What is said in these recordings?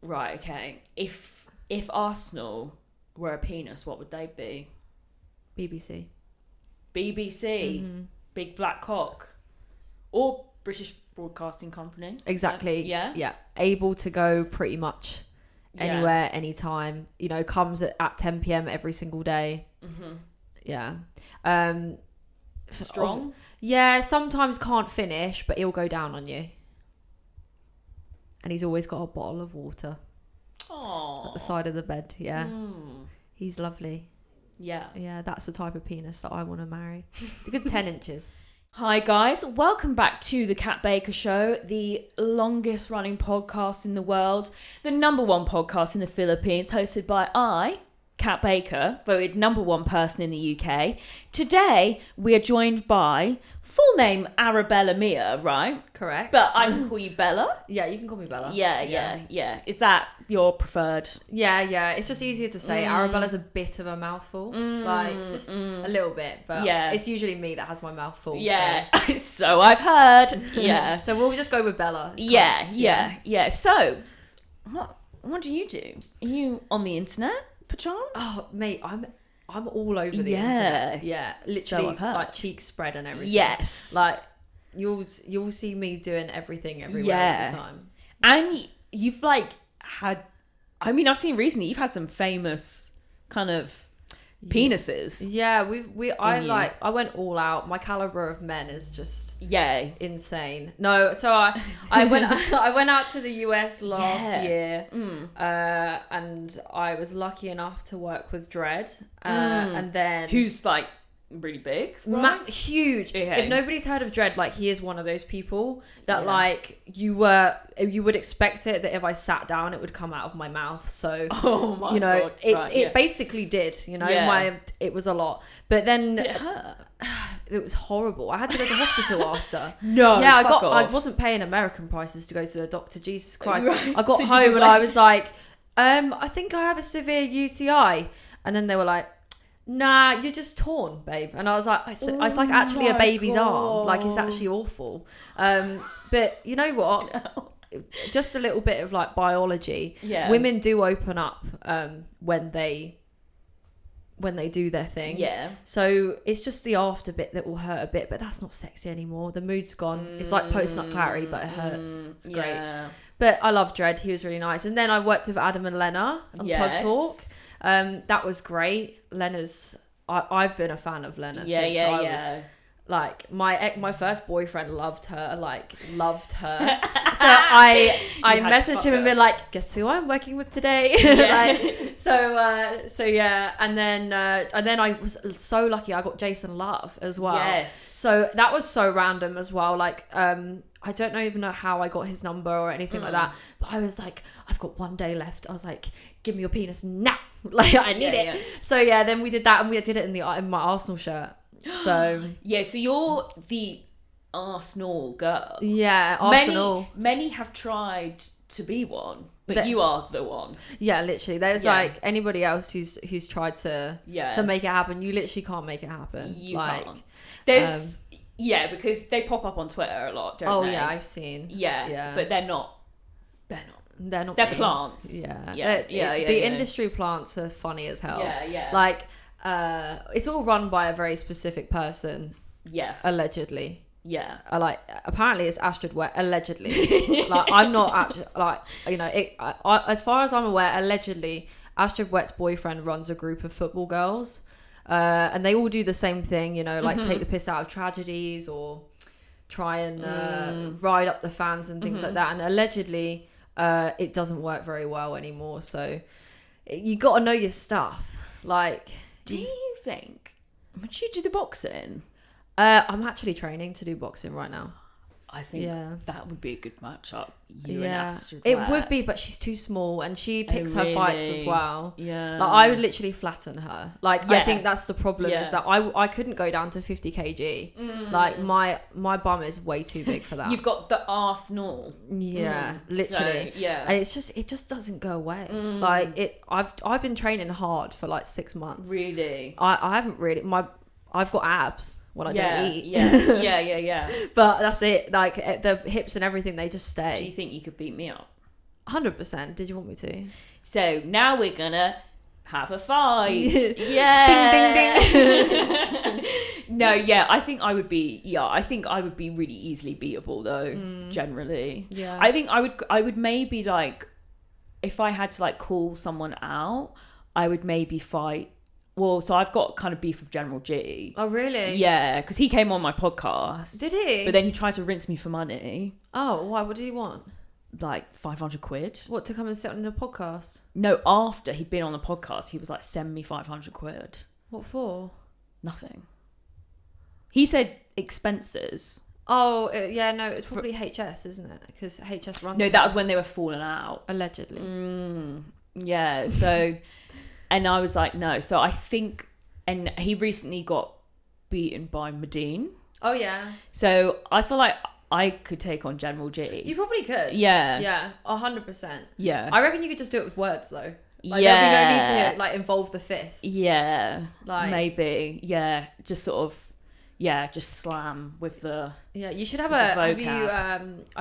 Right, okay. If Arsenal were a penis, what would they be? BBC. BBC? Mm-hmm. Big black cock? Or British Broadcasting Company? Exactly. Yeah? Able to go pretty much anywhere, anytime. You know, comes at 10 p.m. every single day. Mm-hmm. Yeah. Strong? Yeah, sometimes can't finish, but he'll go down on you. And he's always got a bottle of water. Aww. At the side of the bed. Yeah. He's lovely. Yeah, that's the type of penis that I want to marry. A good 10 inches. Hi guys, welcome back to the Kat Baker Show, the longest running podcast in the world, the number one podcast in the Philippines, hosted by I, Kat Baker, voted number one person in the UK. Today we are joined by full name Arabella Mia, right? Correct. But I can call you Bella. Yeah, you can call me Bella. Yeah. Is that your preferred? Yeah. It's just easier to say. Arabella's a bit of a mouthful. Just a little bit. But it's usually me that has my mouth full. Yeah. So I've heard. Yeah. So we'll just go with Bella. Yeah. So, what do you do? Are you on the internet, perchance? Oh, mate, I'm all over the internet. Yeah, literally, So I've heard. like cheek spread and everything. Yes. Like you'll see me doing everything everywhere all the time. And you've had, I mean, I've seen recently you've had some famous kind of penises. Yeah, I went all out. My caliber of men is just insane. No, so I went out to the US last year, and I was lucky enough to work with Dredd, and then who's really big, right? Huge. Okay. If nobody's heard of Dredd, he is one of those people that you would expect it that if I sat down it would come out of my mouth. So God. It basically did. It was a lot. But then did it hurt? It was horrible. I had to go to hospital after. No, yeah, off. I wasn't paying American prices to go to the doctor. Jesus Christ! Right. I got home and I was like, I think I have a severe UTI, and then they were like, nah, you're just torn, babe. And I was like, it's like actually a baby's arm. It's actually awful. But you know what? Just a little bit of biology. Yeah. Women do open up when they do their thing. Yeah. So it's just the after bit that will hurt a bit, but that's not sexy anymore. The mood's gone. It's like post-nut clarity, but it hurts. It's great. Yeah. But I love Dredd. He was really nice. And then I worked with Adam and Lena on Plug Talk. That was great. Lena's I've been a fan of Lena since I was my first boyfriend loved her. So I messaged him and been like, guess who I'm working with today? So yeah, and then I was so lucky I got Jason Luv as well. Yes. So that was so random as well. I don't even know how I got his number or anything like that. But I was like, I've got one day left. I was like, give me your penis now. I need it. Yeah. So yeah, then we did that and we did it in my Arsenal shirt. So so you're the Arsenal girl. Yeah, Arsenal. Many have tried to be one, but you are the one. Yeah, literally. There's anybody else who's tried to make it happen. You literally can't make it happen. You can't. There's because they pop up on Twitter a lot, don't they? Oh yeah, I've seen. Yeah. But they're not. They're me. plants. The industry plants are funny as hell. Yeah. It's all run by a very specific person. Yes. Allegedly. Yeah. Apparently it's Astrid Wett. Allegedly. I'm not actually as far as I'm aware, allegedly Astrid Wett's boyfriend runs a group of football girls, and they all do the same thing. Take the piss out of tragedies or try and ride up the fans and things like that. And allegedly, it doesn't work very well anymore. So you got to know your stuff. Do you think? Would you do the boxing? I'm actually training to do boxing right now. I think that would be a good matchup. You and Astrid Wett. It would be, but she's too small and she picks her fights as well. Yeah. I would literally flatten her. I think that's the problem is that I couldn't go down to 50 kg. My bum is way too big for that. You've got the Arsenal. Yeah, literally. So, yeah. And it just doesn't go away. I've been training hard for 6 months. Really? I haven't really I've got abs when I don't eat. Yeah. But that's it. The hips and everything, they just stay. Do you think you could beat me up? 100%. Did you want me to? So now we're gonna have a fight. Yeah. Ding, ding, ding. No, yeah, I think I would be really easily beatable though, generally. Yeah. I think I would maybe like, if I had to like call someone out, I would maybe fight. Well, so I've got kind of beef with General G. Oh, really? Yeah, because he came on my podcast. Did he? But then he tried to rinse me for money. Oh, why? What did he want? Like 500 quid. What, to come and sit on the podcast? No, after he'd been on the podcast, he was like, send me 500 quid. What for? Nothing. He said expenses. Oh, yeah, no, it's probably HS, isn't it? Because HS runs. No, that was when they were falling out. Allegedly. Yeah, so, and I was like, no. So I think, and he recently got beaten by Medine. Oh, yeah. So I feel like I could take on General G. You probably could. Yeah. Yeah, 100%. Yeah. I reckon you could just do it with words, though. Like, yeah. There'd be no need to, like, involve the fists. Yeah. Like, maybe. Yeah. Just sort of, yeah, just slam with the... Yeah, you should have I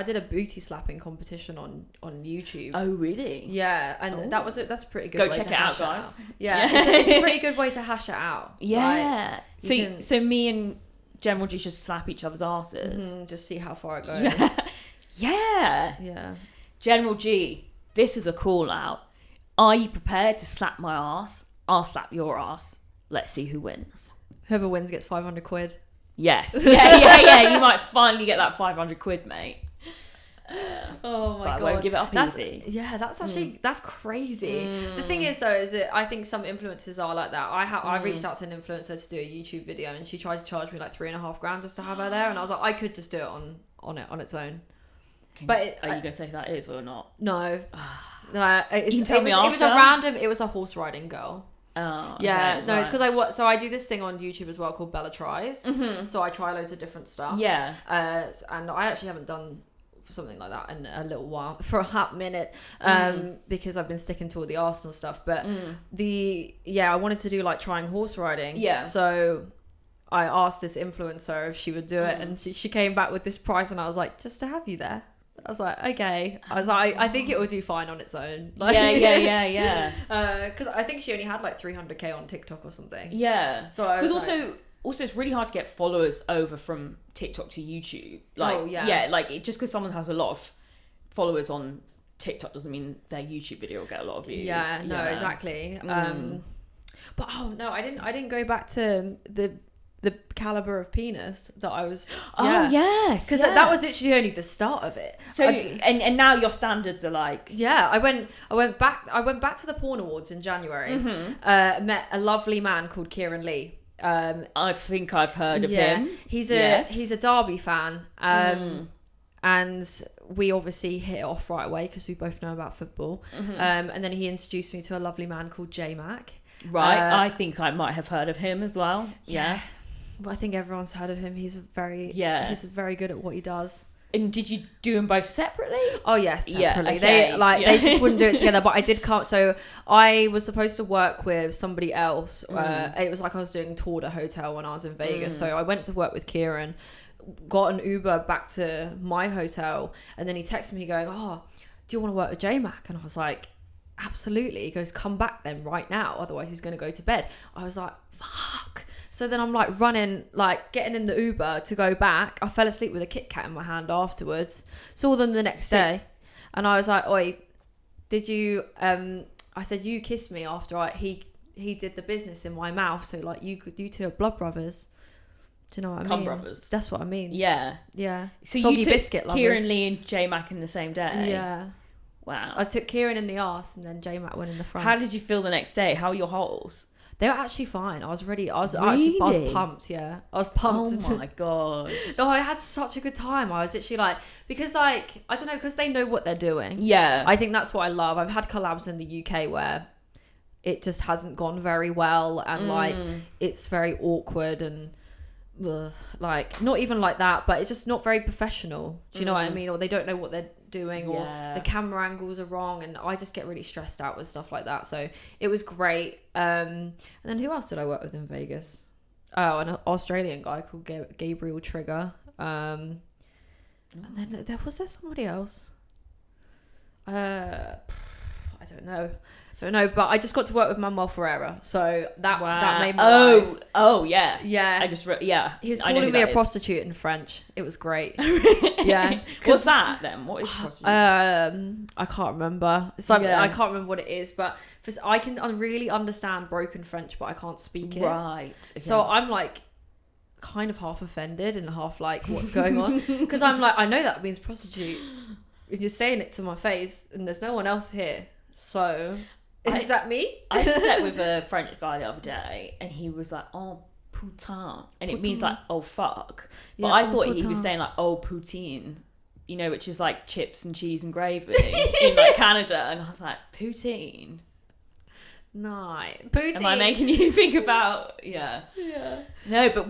did a booty slapping competition on YouTube. Oh, really? Yeah, and that's a pretty good Go way check to it out, hash guys. Yeah, it's a pretty good way to hash it out. Yeah. Like, so me and General G just slap each other's asses. Just see how far it goes. Yeah. Yeah. Yeah. General G, this is a call out. Are you prepared to slap my ass? I'll slap your ass. Let's see who wins. Whoever wins gets 500 quid. Yes. Yeah. You might finally get that 500 quid, mate. Oh my God. God. I won't give it up easy. Yeah, that's actually, that's crazy. The thing is though, is that I think some influencers are like that. I reached out to an influencer to do a YouTube video and she tried to charge me like $3,500 just to have her there. And I was like, I could just do it on its own. Are you going to say who that is or not? No. You can tell me It was after. it was a horse riding girl. Oh, yeah, okay, no, right. it's because I do this thing on YouTube as well called Bella Tries. So I try loads of different stuff. Yeah. And I actually haven't done something like that in a little while, for a hot minute, because I've been sticking to all the Arsenal stuff. But I wanted to do like trying horse riding. Yeah. So I asked this influencer if she would do it, and she came back with this price, and I was like, just to have you there. I was like, okay. I was like, I think it will do fine on its own. Like, yeah. Because I think she only had like 300k on TikTok or something. Yeah. So I was because also it's really hard to get followers over from TikTok to YouTube. Like, just because someone has a lot of followers on TikTok doesn't mean their YouTube video will get a lot of views. Yeah, no, exactly. But I didn't go back to the caliber of penis that I was. Oh yes, because that was literally only the start of it. So and now your standards are like. Yeah, I went back to the Porn Awards in January. Met a lovely man called Kieran Lee. I think I've heard of him. He's a Derby fan. And we obviously hit it off right away because we both know about football. And then he introduced me to a lovely man called Jmac. Right, I think I might have heard of him as well. Yeah. Well, I think everyone's heard of him. He's very good at what he does. And did you do them both separately? Oh yes, separately. Yeah, okay. They just wouldn't do it together. But I did come. So I was supposed to work with somebody else. It was like I was doing tour de hotel when I was in Vegas. So I went to work with Kieran, got an Uber back to my hotel, and then he texted me going, "Oh, do you want to work with Jmac?" And I was like, "Absolutely." He goes, "Come back then right now, otherwise he's going to go to bed." I was like, "Fuck." So then I'm like running, like getting in the Uber to go back. I fell asleep with a Kit Kat in my hand afterwards. Saw them the next day, and I was like, "Oi, did you?" I said, "You kissed me after he did the business in my mouth. So like you two are blood brothers." Do you know what I mean? Brothers. That's what I mean. Yeah. So Soggy you took biscuit lovers. Kieran Lee and Jmac in the same day. Yeah. Wow. I took Kieran in the arse and then Jmac went in the front. How did you feel the next day? How were your holes? They were actually fine. I was ready. I was pumped. Yeah, I was pumped. Oh my god! No, I had such a good time. I was literally like, because like I don't know, because they know what they're doing. Yeah, I think that's what I love. I've had collabs in the UK where it just hasn't gone very well, and like it's very awkward and like not even like that, but it's just not very professional. Do you know what I mean? Or they don't know what they're doing, or the camera angles are wrong, and I just get really stressed out with stuff like that. So it was great. And then who else did I work with in Vegas? Oh, an Australian guy called Gabriel Trigger. And then there was somebody else. I don't know. But I just got to work with Manuel Ferrara, so that made my life. Oh, yeah. Yeah. He was calling me a prostitute in French. It was great. Yeah. What's that then? What is prostitute? I can't remember. So Yeah. I can't remember what it is, but I can really understand broken French, but I can't speak it. Right. Okay. So I'm like kind of half offended and half like, what's going on? Because I'm like, I know that means prostitute. You're saying it to my face, and there's no one else here. So is that me? I slept with a French guy the other day, and he was like, "Oh, putain," and it means like, "Oh fuck." But I thought he was saying like, "Oh, poutine," you know, which is like chips and cheese and gravy in like Canada, and I was like, "Poutine." Nice. Poutine. Am I making you think about? Yeah. No, but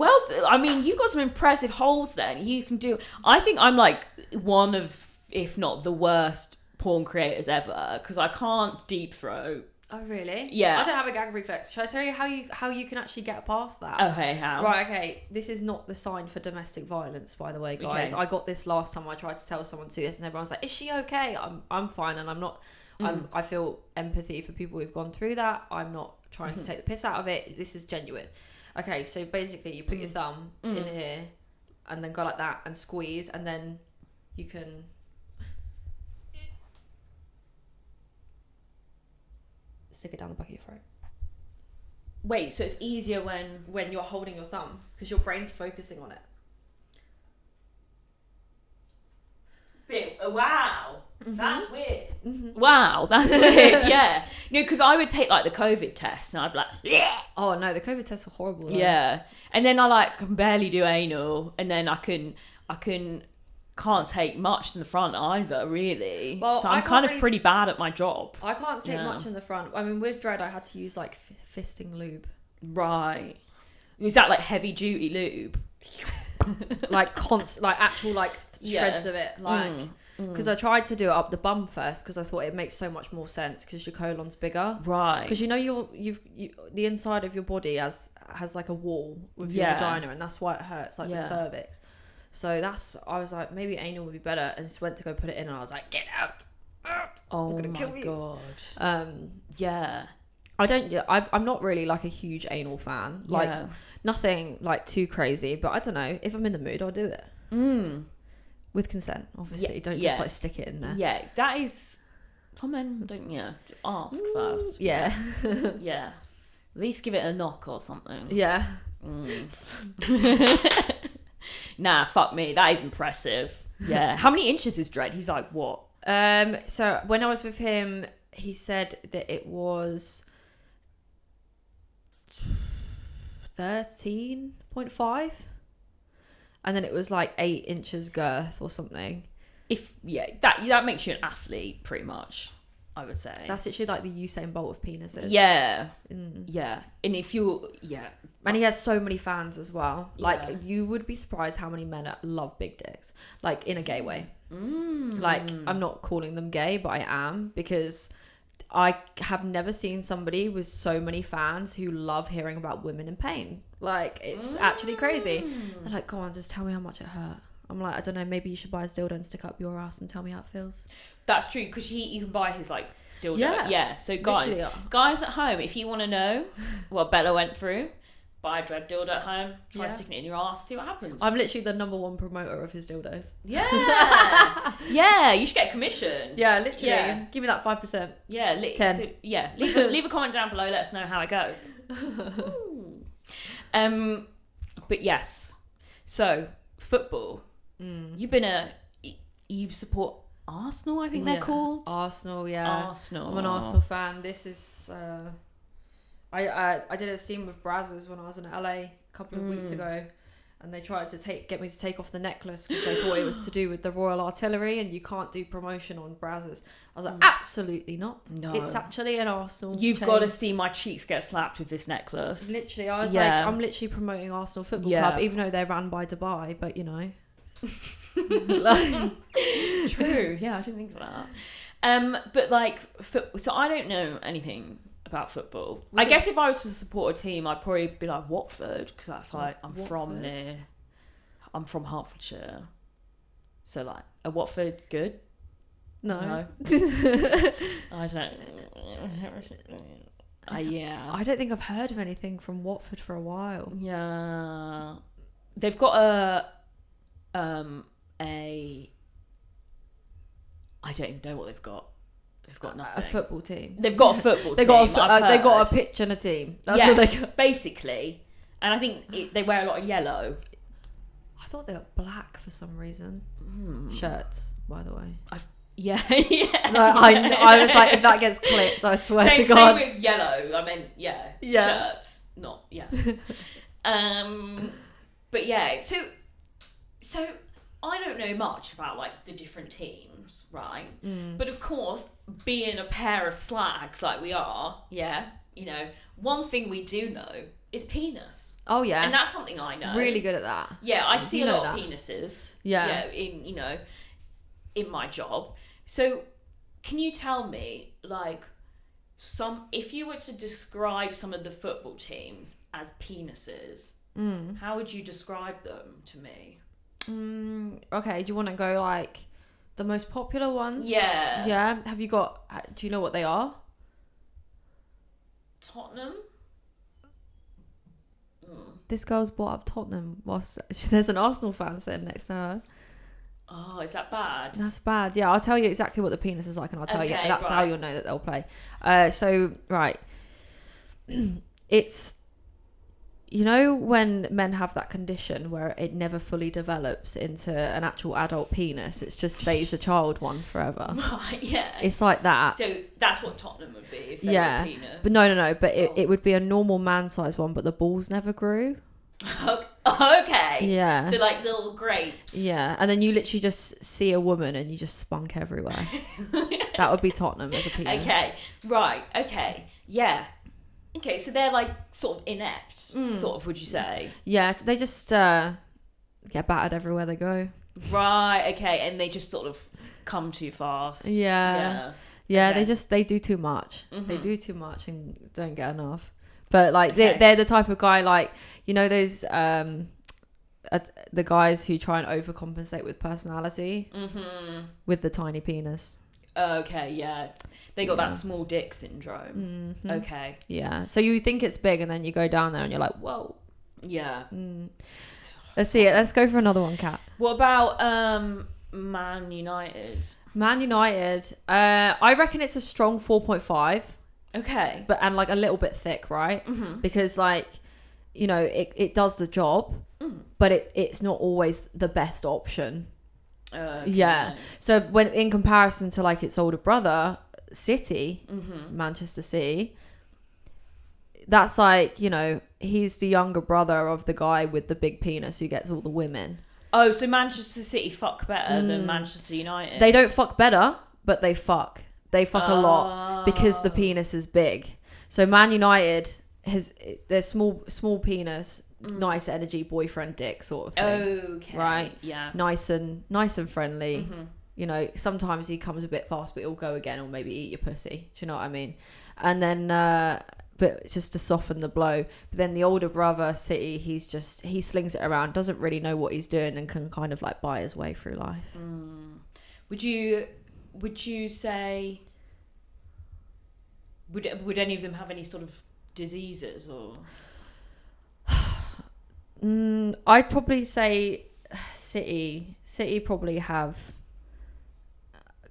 I mean, you've got some impressive holes. Then you can do. I think I'm like one of, if not the worst porn creators ever, because I can't deep throat. Oh really? Yeah. I don't have a gag reflex. Shall I tell you how you can actually get past that? Okay, how? Right, okay. This is not the sign for domestic violence, by the way, guys. Okay. I got this last time I tried to tell someone to do this, and everyone's like, "Is she okay?" I'm fine, and I'm not. I feel empathy for people who've gone through that. I'm not trying to take the piss out of it. This is genuine. Okay, so basically, you put your thumb in here, and then go like that, and squeeze, and then you can. Stick it down the back of your throat. Wait, so it's easier when you're holding your thumb because your brain's focusing on it. Wow, that's weird. Wow, that's weird. Yeah, because I would take like the COVID test, and I'd be like, yeah. Oh no, the COVID tests were horrible. Though. Yeah, and then I like can barely do anal, and then I can't take much in the front either, really. Well, so I'm kind of pretty bad at my job. I can't take much in the front. I mean, with Dredd, I had to use like fisting lube. Right. Was that like heavy duty lube? Like actual like shreds of it, like because I tried to do it up the bum first because I thought it makes so much more sense because your colon's bigger, right? Because you know the inside of your body has like a wall with your vagina, and that's why it hurts, like the cervix. So I was like, maybe anal would be better, and just went to go put it in, and I was like, get out. Oh my god. Yeah. I'm not really like a huge anal fan. Like nothing like too crazy, but I don't know, if I'm in the mood, I'll do it. With consent, obviously. Don't just like stick it in there. Yeah, that is. Some men don't. Ask first. Yeah. Yeah. At least give it a knock or something. Yeah. Nah, fuck me. That is impressive. Yeah. How many inches is Dredd? He's like what? So when I was with him, he said that it was 13.5, and then it was like 8 inches girth or something. That makes you an athlete pretty much, I would say. That's literally like the Usain Bolt of penises. Yeah. Yeah. And if you and he has so many fans as well. Like you would be surprised how many men love big dicks, like in a gay way. Like I'm not calling them gay, but I am, because I have never seen somebody with so many fans who love hearing about women in pain. Like, it's actually crazy. They're like, go on, just tell me how much it hurt. I'm like, I don't know, maybe you should buy his dildo and stick up your ass and tell me how it feels. That's true, because you can buy his like dildo. Yeah. So guys at home, if you want to know what Bella went through, buy a Dredd dildo at home, try sticking it in your ass, see what happens. I'm literally the #1 promoter of his dildos. Yeah. Yeah, you should get a commission. Yeah, literally. Yeah. Give me that 5%. Yeah, 10. So, leave a comment down below, let us know how it goes. But yes. So, football. You support Arsenal, I think they're called. Arsenal, yeah. Arsenal. I'm an Arsenal fan. This is I did a scene with Brazzers when I was in LA a couple of weeks ago, and they tried to get me to take off the necklace because they thought it was to do with the Royal Artillery, and you can't do promotion on Brazzers. I was like, absolutely not. No, it's actually an Arsenal. You've got to see my cheeks get slapped with this necklace. Literally, I was like, I'm literally promoting Arsenal Football Club, even though they're ran by Dubai, but you know. True. Yeah, I didn't think of that. But like, so I don't know anything about football. I guess if I was to support a team, I'd probably be like Watford, because that's like I'm from Hertfordshire, so like a Watford good. No. I don't. Yeah. I don't think I've heard of anything from Watford for a while. Yeah. They've got a I don't even know what they've got. They've got nothing. A football team. They've got a football they team. They got a pitch and a team. That's what they got. Basically. And I think they wear a lot of yellow. I thought they were black for some reason. Shirts, by the way. Yeah. No, I was like, if that gets clipped, I swear to God. Same with yellow. I mean, shirts, not but yeah, so I don't know much about like the different teams, right? But of course, being a pair of slags like we are, one thing we do know is penis. Oh yeah, and that's something I know. Really good at that. Yeah, I see a lot of penises. Yeah, in my job. So, can you tell me, like, if you were to describe some of the football teams as penises, how would you describe them to me? Okay, do you want to go, like, the most popular ones? Yeah. Yeah? Do you know what they are? Tottenham? This girl's brought up Tottenham whilst there's an Arsenal fan sitting next to her. Oh, is that bad? That's bad. Yeah, I'll tell you exactly what the penis is like, and I'll tell you. That's how you'll know that they'll play. It's, when men have that condition where it never fully develops into an actual adult penis, it just stays a child one forever. Right, yeah. It's like that. So that's what Tottenham would be if they were a penis. But no. But it would be a normal man-sized one, but the balls never grew. Okay. Yeah. So like little grapes. Yeah, and then you literally just see a woman and you just spunk everywhere. That would be Tottenham as a penis. Okay. Right. Okay. Yeah. Okay. So they're like sort of inept, sort of. Would you say? Yeah, they just get battered everywhere they go. Right. Okay, and they just sort of come too fast. Yeah. Okay. They do too much. They do too much and don't get enough. But like they're the type of guy, like, those the guys who try and overcompensate with personality with the tiny penis. Okay, yeah. They got that small dick syndrome. Okay. Yeah. So you think it's big and then you go down there and you're like, whoa. Yeah. Let's see it. Let's go for another one, Kat. What about Man United? Man United, I reckon it's a strong 4.5. Okay. And like a little bit thick, right? Because like, it does the job, but it's not always the best option. Okay. Yeah. So when in comparison to like its older brother, City, Manchester City, that's like, he's the younger brother of the guy with the big penis who gets all the women. Oh, so Manchester City fuck better than Manchester United? They don't fuck better, but they fuck. They fuck a lot because the penis is big. So Man United their small penis, nice energy, boyfriend dick sort of thing. Okay. Right? Yeah. Nice and friendly. Sometimes he comes a bit fast, but he'll go again or maybe eat your pussy. Do you know what I mean? And then but just to soften the blow. But then the older brother, City, he slings it around, doesn't really know what he's doing and can kind of like buy his way through life. Would you say would any of them have any sort of diseases or? I'd probably say City probably have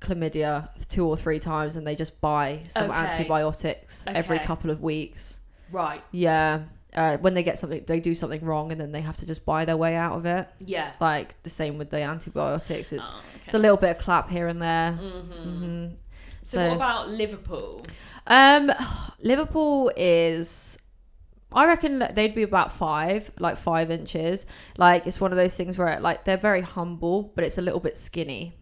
chlamydia 2 or 3 times and they just buy some antibiotics every couple of weeks. Right. Yeah. When they get something, they do something wrong and then they have to just buy their way out of it. Yeah. Like the same with the antibiotics. It's a little bit of clap here and there. So what about Liverpool? Liverpool is, I reckon they'd be about 5 inches. Like it's one of those things where like they're very humble, but it's a little bit skinny.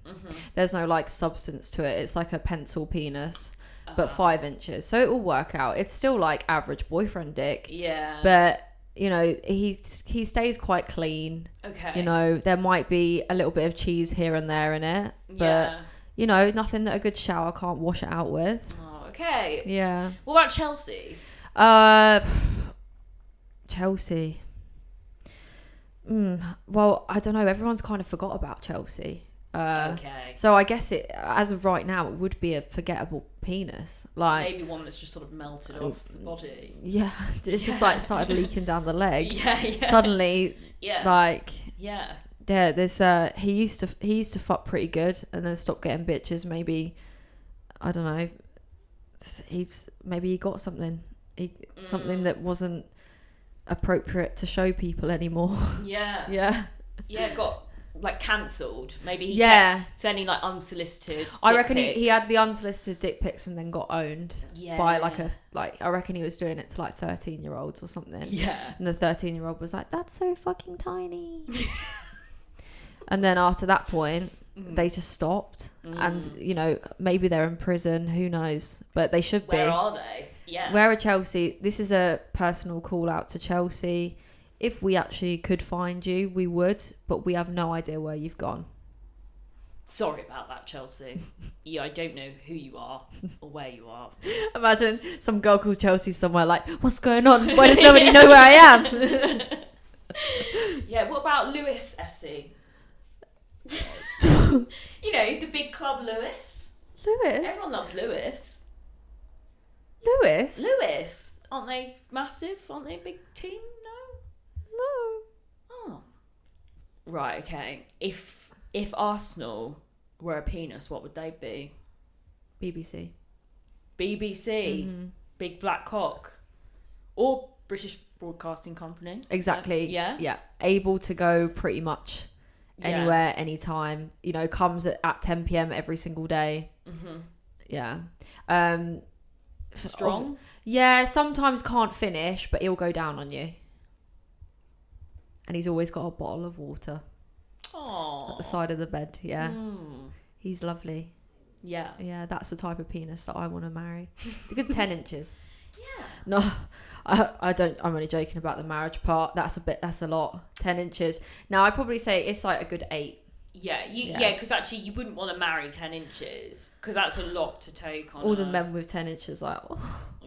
There's no like substance to it. It's like a pencil penis, but 5 inches. So it will work out. It's still like average boyfriend dick. Yeah. But he stays quite clean. Okay. There might be a little bit of cheese here and there in it, but nothing that a good shower can't wash it out with. Oh, okay. Yeah. What about Chelsea? Chelsea. Well, I don't know. Everyone's kind of forgot about Chelsea. Okay. So I guess it, as of right now, it would be a forgettable penis. Like maybe one that's just sort of melted off the body. Yeah, it's just like started leaking down the leg. Yeah. Suddenly, like yeah. There's he used to fuck pretty good and then stopped getting bitches. Maybe I don't know. Maybe he got something. Something that wasn't appropriate to show people anymore. Yeah. Got like cancelled. Maybe he kept sending like unsolicited. I reckon he had the unsolicited dick pics and then got owned by I reckon he was doing it to like 13-year-olds or something. Yeah. And the 13-year-old was like, "That's so fucking tiny." And then after that point, they just stopped. And, you know, maybe they're in prison. Who knows? But they should be. Where are they? Yeah. Where are Chelsea? This is a personal call out to Chelsea. If we actually could find you, we would. But we have no idea where you've gone. Sorry about that, Chelsea. I don't know who you are or where you are. Imagine some girl called Chelsea somewhere like, "What's going on? Why does nobody know where I am?" Yeah, what about Lewis FC? You know, the big club Lewis. Everyone loves Lewis. Lewis. Aren't they massive? Aren't they a big team? No. Oh. Right, okay. If Arsenal were a penis, what would they be? BBC. Mm-hmm. Big black cock. Or British Broadcasting Company. Exactly. Yeah. Able to go pretty much anywhere, anytime. You know, comes at 10 p.m. every single day. Mm-hmm. Yeah. Strong? Yeah, sometimes can't finish, but he'll go down on you. And he's always got a bottle of water. Aww. At the side of the bed, yeah. He's lovely. Yeah. Yeah, that's the type of penis that I want to marry. A good 10 inches. Yeah. No, I don't. I'm only joking about the marriage part. That's a lot. 10 inches. Now I'd probably say it's like a good 8. Yeah, because actually you wouldn't want to marry 10 inches because that's a lot to take on. All the men with 10 inches like,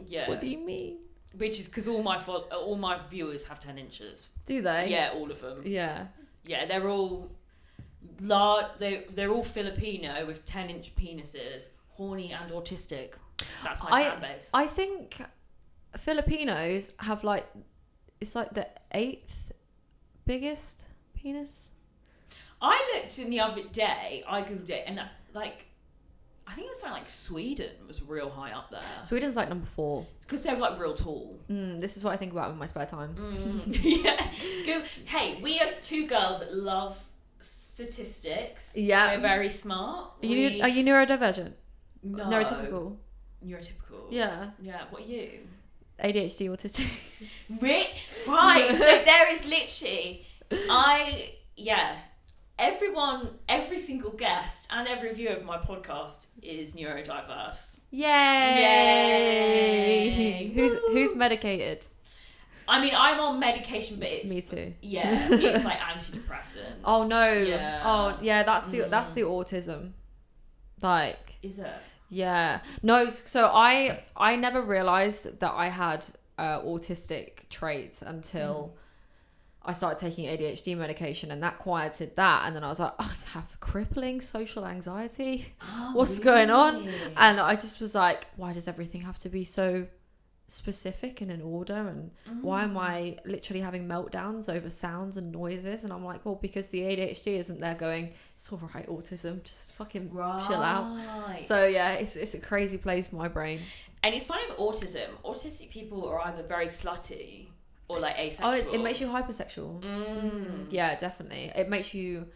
yeah. What do you mean? Which is because all my viewers have 10 inches. Do they? Yeah, all of them. Yeah. Yeah, they're all large. They're all Filipino with 10-inch penises, horny and autistic. That's my fan base. I think Filipinos have like, it's like the 8th biggest penis. I looked in the other day, I googled it, and like, I think it was like Sweden was real high up there. Sweden's like number 4. Because they're like real tall. This is what I think about in my spare time. Yeah. Hey, we are 2 girls that love statistics. Yeah. We're very smart. Are you neurodivergent? No. Neurotypical? Neurotypical. Yeah. Yeah, what are you? ADHD, autistic. Right, so there is literally, every single guest and every viewer of my podcast is neurodiverse. Yay! Who's medicated? I mean, I'm on medication, but it's... Me too. Yeah, it's like antidepressants. Oh no. Yeah. Oh yeah, that's the autism. Like... Is it? Yeah. No, so I never realised that I had autistic traits until... I started taking ADHD medication and that quieted that, and then I was like, I have crippling social anxiety. What's going on? And I just was like, why does everything have to be so specific and in order, and why am I literally having meltdowns over sounds and noises? And I'm like, well, because the ADHD isn't there going, it's all right, autism, just fucking chill out. So yeah, it's a crazy place in my brain. And it's funny with autism, autistic people are either very slutty or like asexual. It makes you hypersexual. Yeah, definitely. It makes you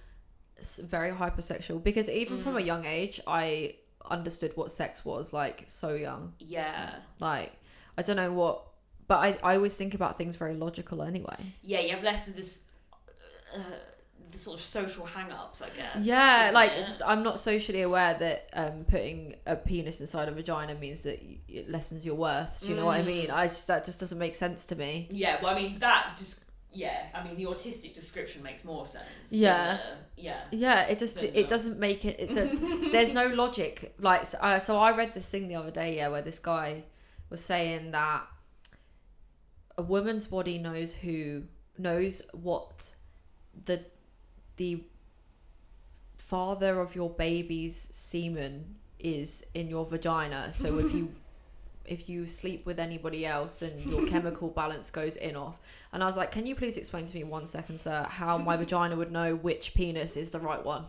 very hypersexual, because even from a young age, I understood what sex was, like, so young. Yeah. Like, I don't know what, but I always think about things very logical anyway. Yeah, you have less of this the sort of social hang-ups, I guess. Yeah, like I'm not socially aware that putting a penis inside a vagina means that it lessens your worth. Do you know what I mean? That just doesn't make sense to me. Yeah, well, I mean the autistic description makes more sense. Yeah. Yeah, it doesn't make it. There's no logic. Like, so I read this thing the other day, where this guy was saying that a woman's body knows what the father of your baby's semen is in your vagina. So if you sleep with anybody else, then your chemical balance goes in off. And I was like, can you please explain to me 1 second, sir, how my vagina would know which penis is the right one?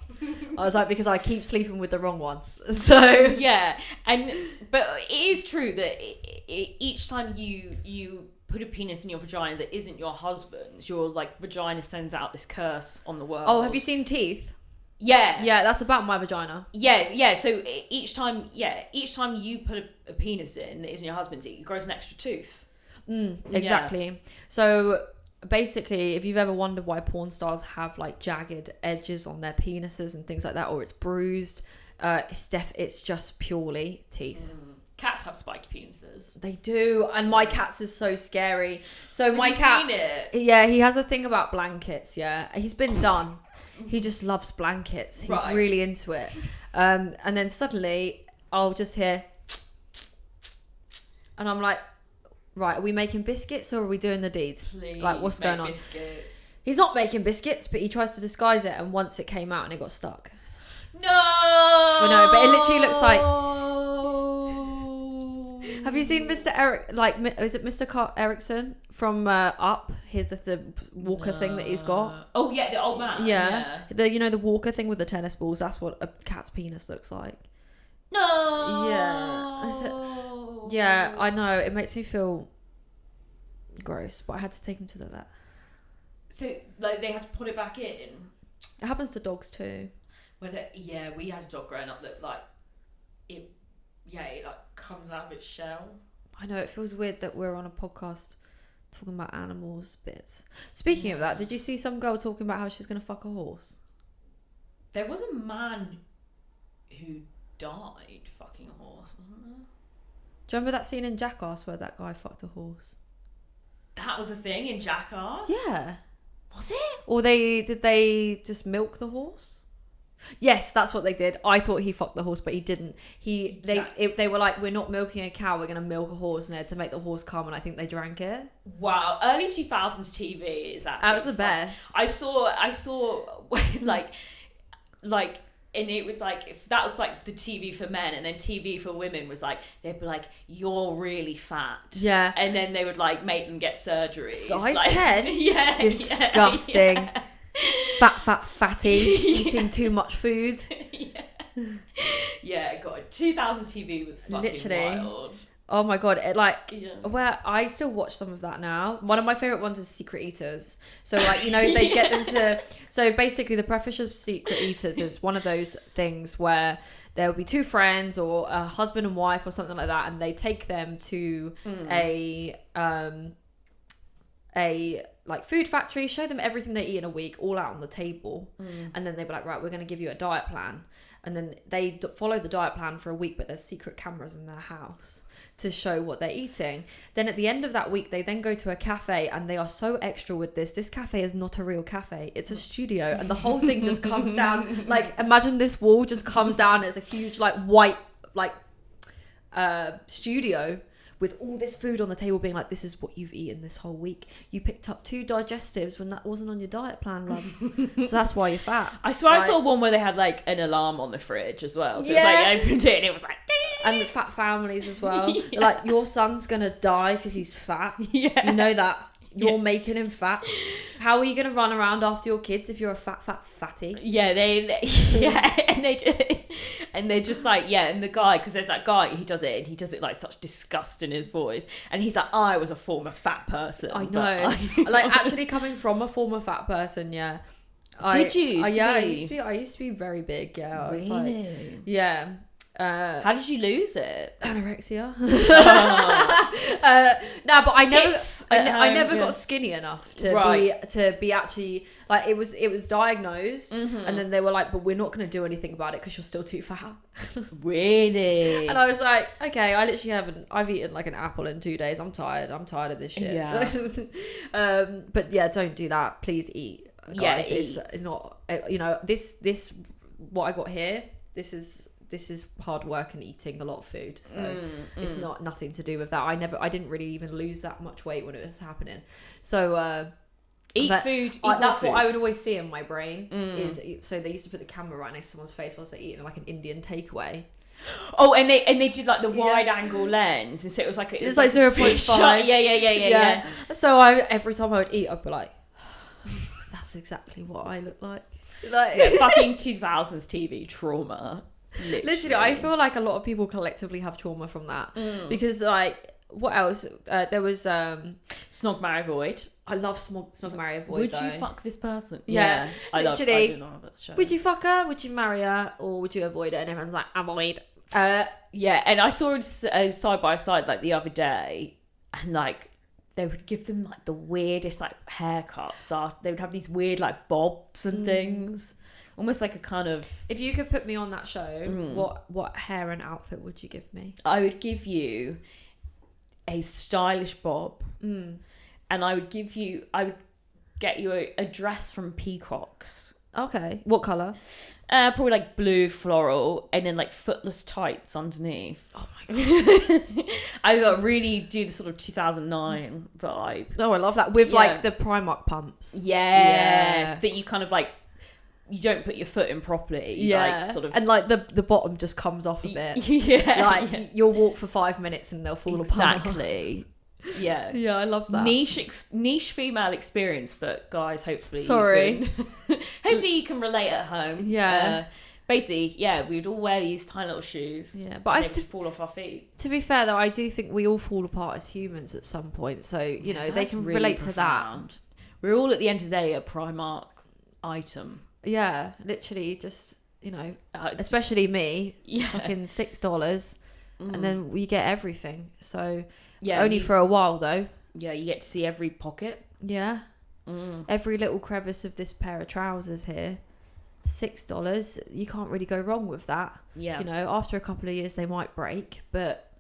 I was like, because I keep sleeping with the wrong ones. So yeah, but it is true that each time you put a penis in your vagina that isn't your husband's, your like vagina sends out this curse on the world. Oh, have you seen Teeth? Yeah. Yeah, that's about my vagina. Yeah. So each time you put a penis in that isn't your husband's, it grows an extra tooth. Exactly. Yeah. So basically, if you've ever wondered why porn stars have like jagged edges on their penises and things like that, or it's bruised, it's just purely teeth. Cats have spiky penises. They do, and my cat's is so scary. So Have my you cat, seen it? yeah, he has a thing about blankets. Yeah, he's been done. He just loves blankets. He's Right. really into it. And then suddenly I'll just hear, and I'm like, right, are we making biscuits or are we doing the deed? Please Like, what's going on? Biscuits. He's not making biscuits, but he tries to disguise it, and once it came out and it got stuck. No. I know, but it literally looks like. Have you seen Mr. Eric? Like, is it Mr. Erickson from Up? Here's the walker thing that he's got. Oh yeah, the old man. Yeah, the walker thing with the tennis balls. That's what a cat's penis looks like. No. Yeah, I know. It makes me feel gross, but I had to take him to the vet. So like they had to put it back in. It happens to dogs too. We had a dog growing up that like it like comes out of its shell. I know, it feels weird that we're on a podcast talking about animals bits. Speaking of that, did you see some girl talking about how she's going to fuck a horse? There was a man who died fucking a horse, wasn't there? Do you remember that scene in Jackass where that guy fucked a horse? That was a thing in Jackass? Yeah. Was it? Or did they just milk the horse? Yes, that's what they did. I thought he fucked the horse, but he didn't. They were like, we're not milking a cow, we're going to milk a horse, and they had to make the horse come, and I think they drank it. Wow, early 2000s TV is actually that was the best. I saw like and it was like, if that was like the TV for men, and then TV for women was like, they'd be like, you're really fat. Yeah. And then they would like make them get surgery. Size like, 10? Yeah. Disgusting. Yeah. Fatty, eating too much food. Yeah, God, 2000s TV was fucking Literally. wild. Oh my God, where I still watch some of that now. One of my favourite ones is Secret Eaters. So like, they get them to, so basically the preface of Secret Eaters is one of those things where there will be two friends or a husband and wife or something like that, and they take them to a like food factory, show them everything they eat in a week, all out on the table, and then they'd be like, right, we're going to give you a diet plan, and then they follow the diet plan for a week, but there's secret cameras in their house to show what they're eating. Then at the end of that week, they then go to a cafe, and they are so extra with this cafe is not a real cafe, it's a studio, and the whole thing just comes down, like, imagine this wall just comes down, it's a huge like white like studio with all this food on the table, being like, this is what you've eaten this whole week. You picked up 2 digestives when that wasn't on your diet plan, love. So that's why you're fat. I swear I saw one where they had like an alarm on the fridge as well. So Yeah. it's like, you opened it and it was like, ding! And fat families as well. Yeah. Like, your son's gonna die because he's fat. Yeah. You know that. You're making him fat. How are you gonna run around after your kids if you're a fatty? Yeah, and they just like, yeah, and the guy, because there's that guy, he does it like such disgust in his voice, and he's like, I was a former fat person. I know. Like, actually coming from a former fat person, yeah. Did you? I used to be very big, yeah. I was like, yeah. How did you lose it? Anorexia. Oh. No, but I never home, got skinny enough to be actually, like, it was diagnosed, and then they were like, but we're not going to do anything about it because you're still too fat. Really? And I was like, okay, I've eaten like an apple in 2 days. I'm tired of this shit. Yeah. So, but yeah, don't do that. Please eat. Guys, it's not, this what I got here, this is hard work and eating a lot of food, so it's nothing to do with that. I didn't really even lose that much weight when it was happening. So Eat But food. that's food. what I would always see in my brain. Is so they used to put the camera right next to someone's face whilst they're eating like an Indian takeaway. Oh, and they did like the wide angle lens, and so it was like It's like 0.5. Yeah. So every time I would eat, I'd be like, that's exactly what I look like. Fucking 2000s TV trauma. Literally, I feel like a lot of people collectively have trauma from that because like what else? There was Snog, Marry, Avoid. I love Snog, Marry, Avoid. Would though. you fuck this person? Yeah. I Literally, do love that show. Would you fuck her? Would you marry her? Or would you avoid her? And everyone's like, avoid. Yeah, and I saw it side by side like the other day, and like they would give them like the weirdest like haircuts. They would have these weird like bobs and things, almost like a kind of. If you could put me on that show, what hair and outfit would you give me? I would give you a stylish bob, and I would get you a dress from Peacocks. Okay. What colour? Probably like blue floral, and then like footless tights underneath. Oh my god! I thought really do the sort of 2009 vibe. Oh, I love that with like the Primark pumps. Yes, that you kind of like. You don't put your foot in properly. Like, sort of, and like the bottom just comes off a bit. Yeah, you'll walk for 5 minutes and they'll fall apart. Exactly. Yeah. Yeah, I love that. Niche female experience, but guys, hopefully hopefully you can relate at home. Yeah. Basically, we'd all wear these tiny little shoes. Yeah, but I have to fall off our feet. To be fair though, I do think we all fall apart as humans at some point. So, you know, they can really relate profound. To that. We're all at the end of the day a Primark item. Yeah, literally just, you know, especially me, fucking $6 and then we get everything. So only for a while though. Yeah, you get to see every pocket. Yeah. Every little crevice of this pair of trousers here. $6. You can't really go wrong with that. Yeah. You know, after a couple of years they might break, but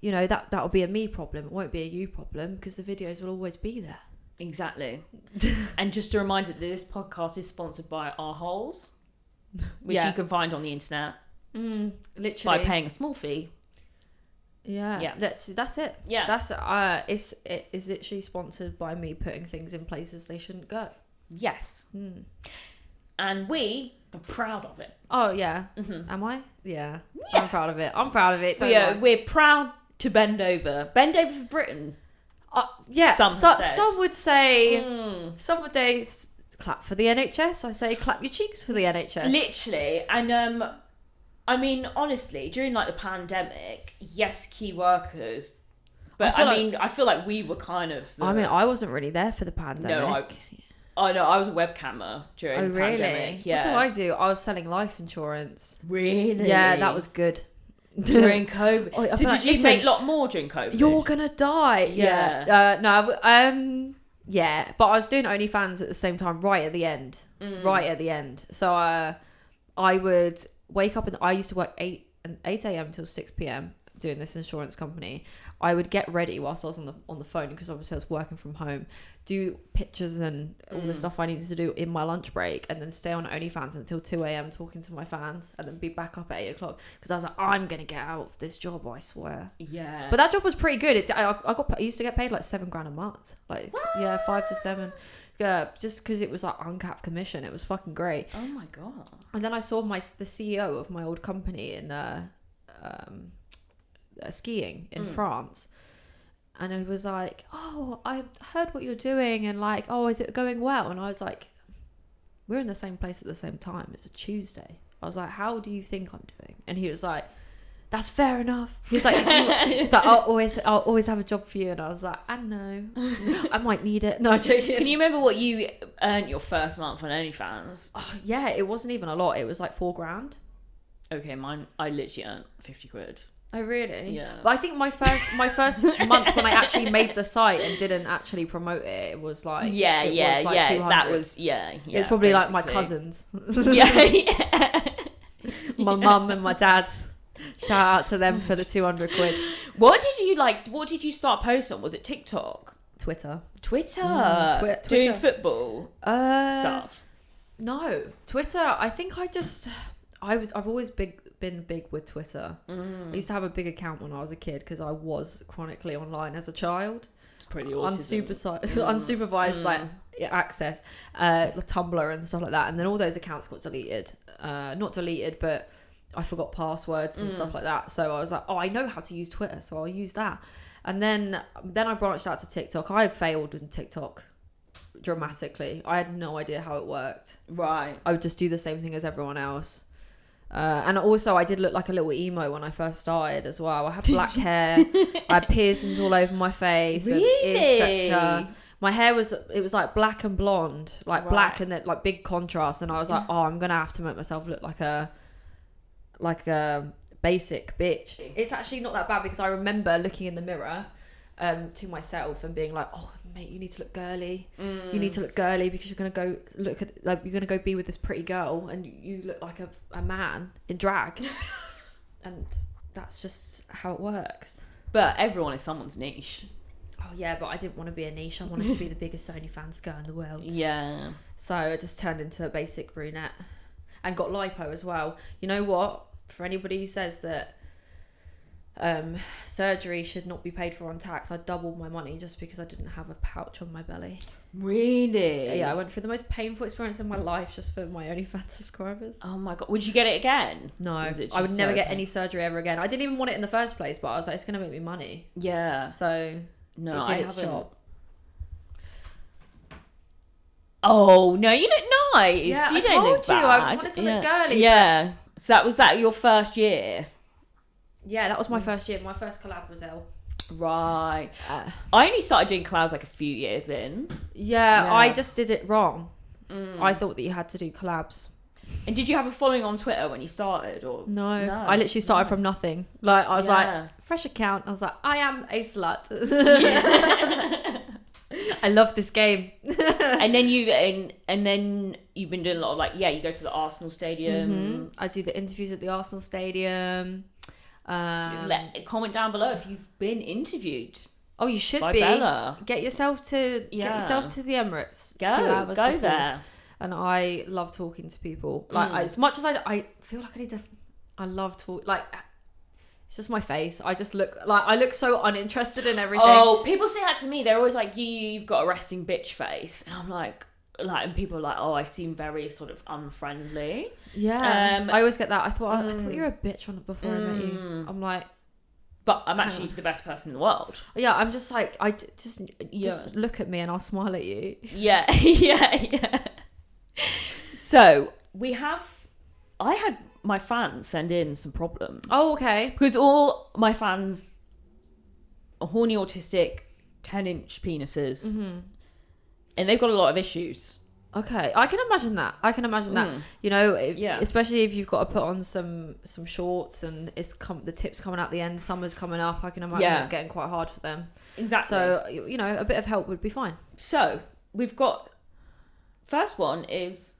you know, that'll be a me problem. It won't be a you problem because the videos will always be there. Exactly. And just a reminder that this podcast is sponsored by Our Holes, which you can find on the internet. Literally. By paying a small fee. Yeah. That's it. Yeah. That's it is literally sponsored by me putting things in places they shouldn't go. Yes. And we are proud of it. Oh yeah. Am I? Yeah. I'm proud of it. We're proud to bend over for Britain. Some would say clap for the NHS. I say clap your cheeks for the NHS. Literally. And I mean, honestly, during like the pandemic, yes, key workers, but I feel like we were kind of I wasn't really there for the pandemic. I was a webcammer during the pandemic. Yeah. What do? I was selling life insurance. Really? Yeah, that was good. During COVID. Did you make a lot more during COVID? You're gonna die. Yeah. Yeah, but I was doing OnlyFans at the same time, right at the end. So I would wake up and I used to work 8 a.m. till 6 p.m. doing this insurance company. I would get ready whilst I was on the phone because obviously I was working from home, do pictures and all the stuff I needed to do in my lunch break, and then stay on OnlyFans until 2 a.m. talking to my fans, and then be back up at 8 o'clock because I was like, I'm gonna get out of this job, I swear. Yeah. But that job was pretty good. I used to get paid like $7,000 a month, like what? 5 to 7. Yeah, just because it was like uncapped commission. It was fucking great. Oh my god. And then I saw the CEO of my old company in skiing in France, and he was like, oh, I heard what you're doing, and like, oh, is it going well? And I was like, we're in the same place at the same time, it's a Tuesday. I was like, how do you think I'm doing? And he was like, that's fair enough. He's like, I'll always have a job for you. And I was like, I know, I might need it. No, I'm joking. Can you remember what you earned your first month on OnlyFans? Oh, yeah, it wasn't even a lot. It was like $4,000. Okay, mine, I literally earned 50 quid. Oh really? Yeah. But I think my first month when I actually made the site and didn't actually promote it, it was like that was it was probably basically like my cousins. yeah. My mum and my dad. Shout out to them for the 200 quid. What did you start posting on? Was it TikTok? Twitter. Twitter. Doing football stuff. No, Twitter. I think I've always been big with Twitter. I used to have a big account when I was a kid because I was chronically online as a child. It's pretty autism. Unsupervised, like access, Tumblr and stuff like that. And then all those accounts got deleted. Not deleted, but I forgot passwords and stuff like that. So I was like, oh, I know how to use Twitter, so I'll use that. And then I branched out to TikTok. I failed in TikTok dramatically. I had no idea how it worked. Right. I would just do the same thing as everyone else. And also I did look like a little emo when I first started as well. I had black hair. I had piercings all over my face. Really? And ear structure. My hair was like black and blonde, like black and then like big contrast. And I was like, oh, I'm going to have to make myself look like a basic bitch. It's actually not that bad because I remember looking in the mirror to myself and being like, oh mate, you need to look girly. You need to look girly because you're gonna go be with this pretty girl and you look like a man in drag. And that's just how it works. But everyone is someone's niche. Oh yeah, but I didn't want to be a niche. I wanted to be the biggest OnlyFans girl in the world. Yeah. So I just turned into a basic brunette and got lipo as well. You know what? For anybody who says that surgery should not be paid for on tax, I doubled my money just because I didn't have a pouch on my belly. Really? Yeah, I went through the most painful experience of my life just for my OnlyFans subscribers. Oh my god, would you get it again? No, I would never get any surgery ever again. I didn't even want it in the first place, but I was like, it's going to make me money. Yeah. So no, it did its job. Oh no, you look nice. Yeah, you I don't told look you bad. I wanted to look girly. Yeah. So was that your first year? Yeah, that was my first year. My first collab was Elle. Right. I only started doing collabs like a few years in. Yeah, I just did it wrong. I thought that you had to do collabs. And did you have a following on Twitter when you started? Or No. I literally started from nothing. Like I was Yeah. like, fresh account. I was like, I am a slut. I love this game. and then you've been doing a lot of like, you go to the Arsenal stadium. I do the interviews at the Arsenal stadium. Comment down below if you've been interviewed. Oh, you should by be. Bella. Get yourself to the Emirates. 2 hours Go before. there. And I love talking to people. Like as much as I feel like I need to. I love talk. Like it's just my face. I just look like I look so uninterested in everything. Oh, people say that to me. They're always like, you've got a resting bitch face, and I'm like, and people are like, oh, I seem very sort of unfriendly. Yeah, I always get that. I thought you were a bitch before I met you. I'm like, but I'm actually the best person in the world. Yeah, I'm just like, just look at me and I'll smile at you. Yeah, yeah. So I had my fans send in some problems. Oh, okay. Because all my fans are horny, autistic, 10-inch penises, and they've got a lot of issues. Okay, I can imagine that. You know, especially if you've got to put on some shorts and the tips coming out the end, summer's coming up. I can imagine it's getting quite hard for them. Exactly. So you know, a bit of help would be fine. So we've got first one is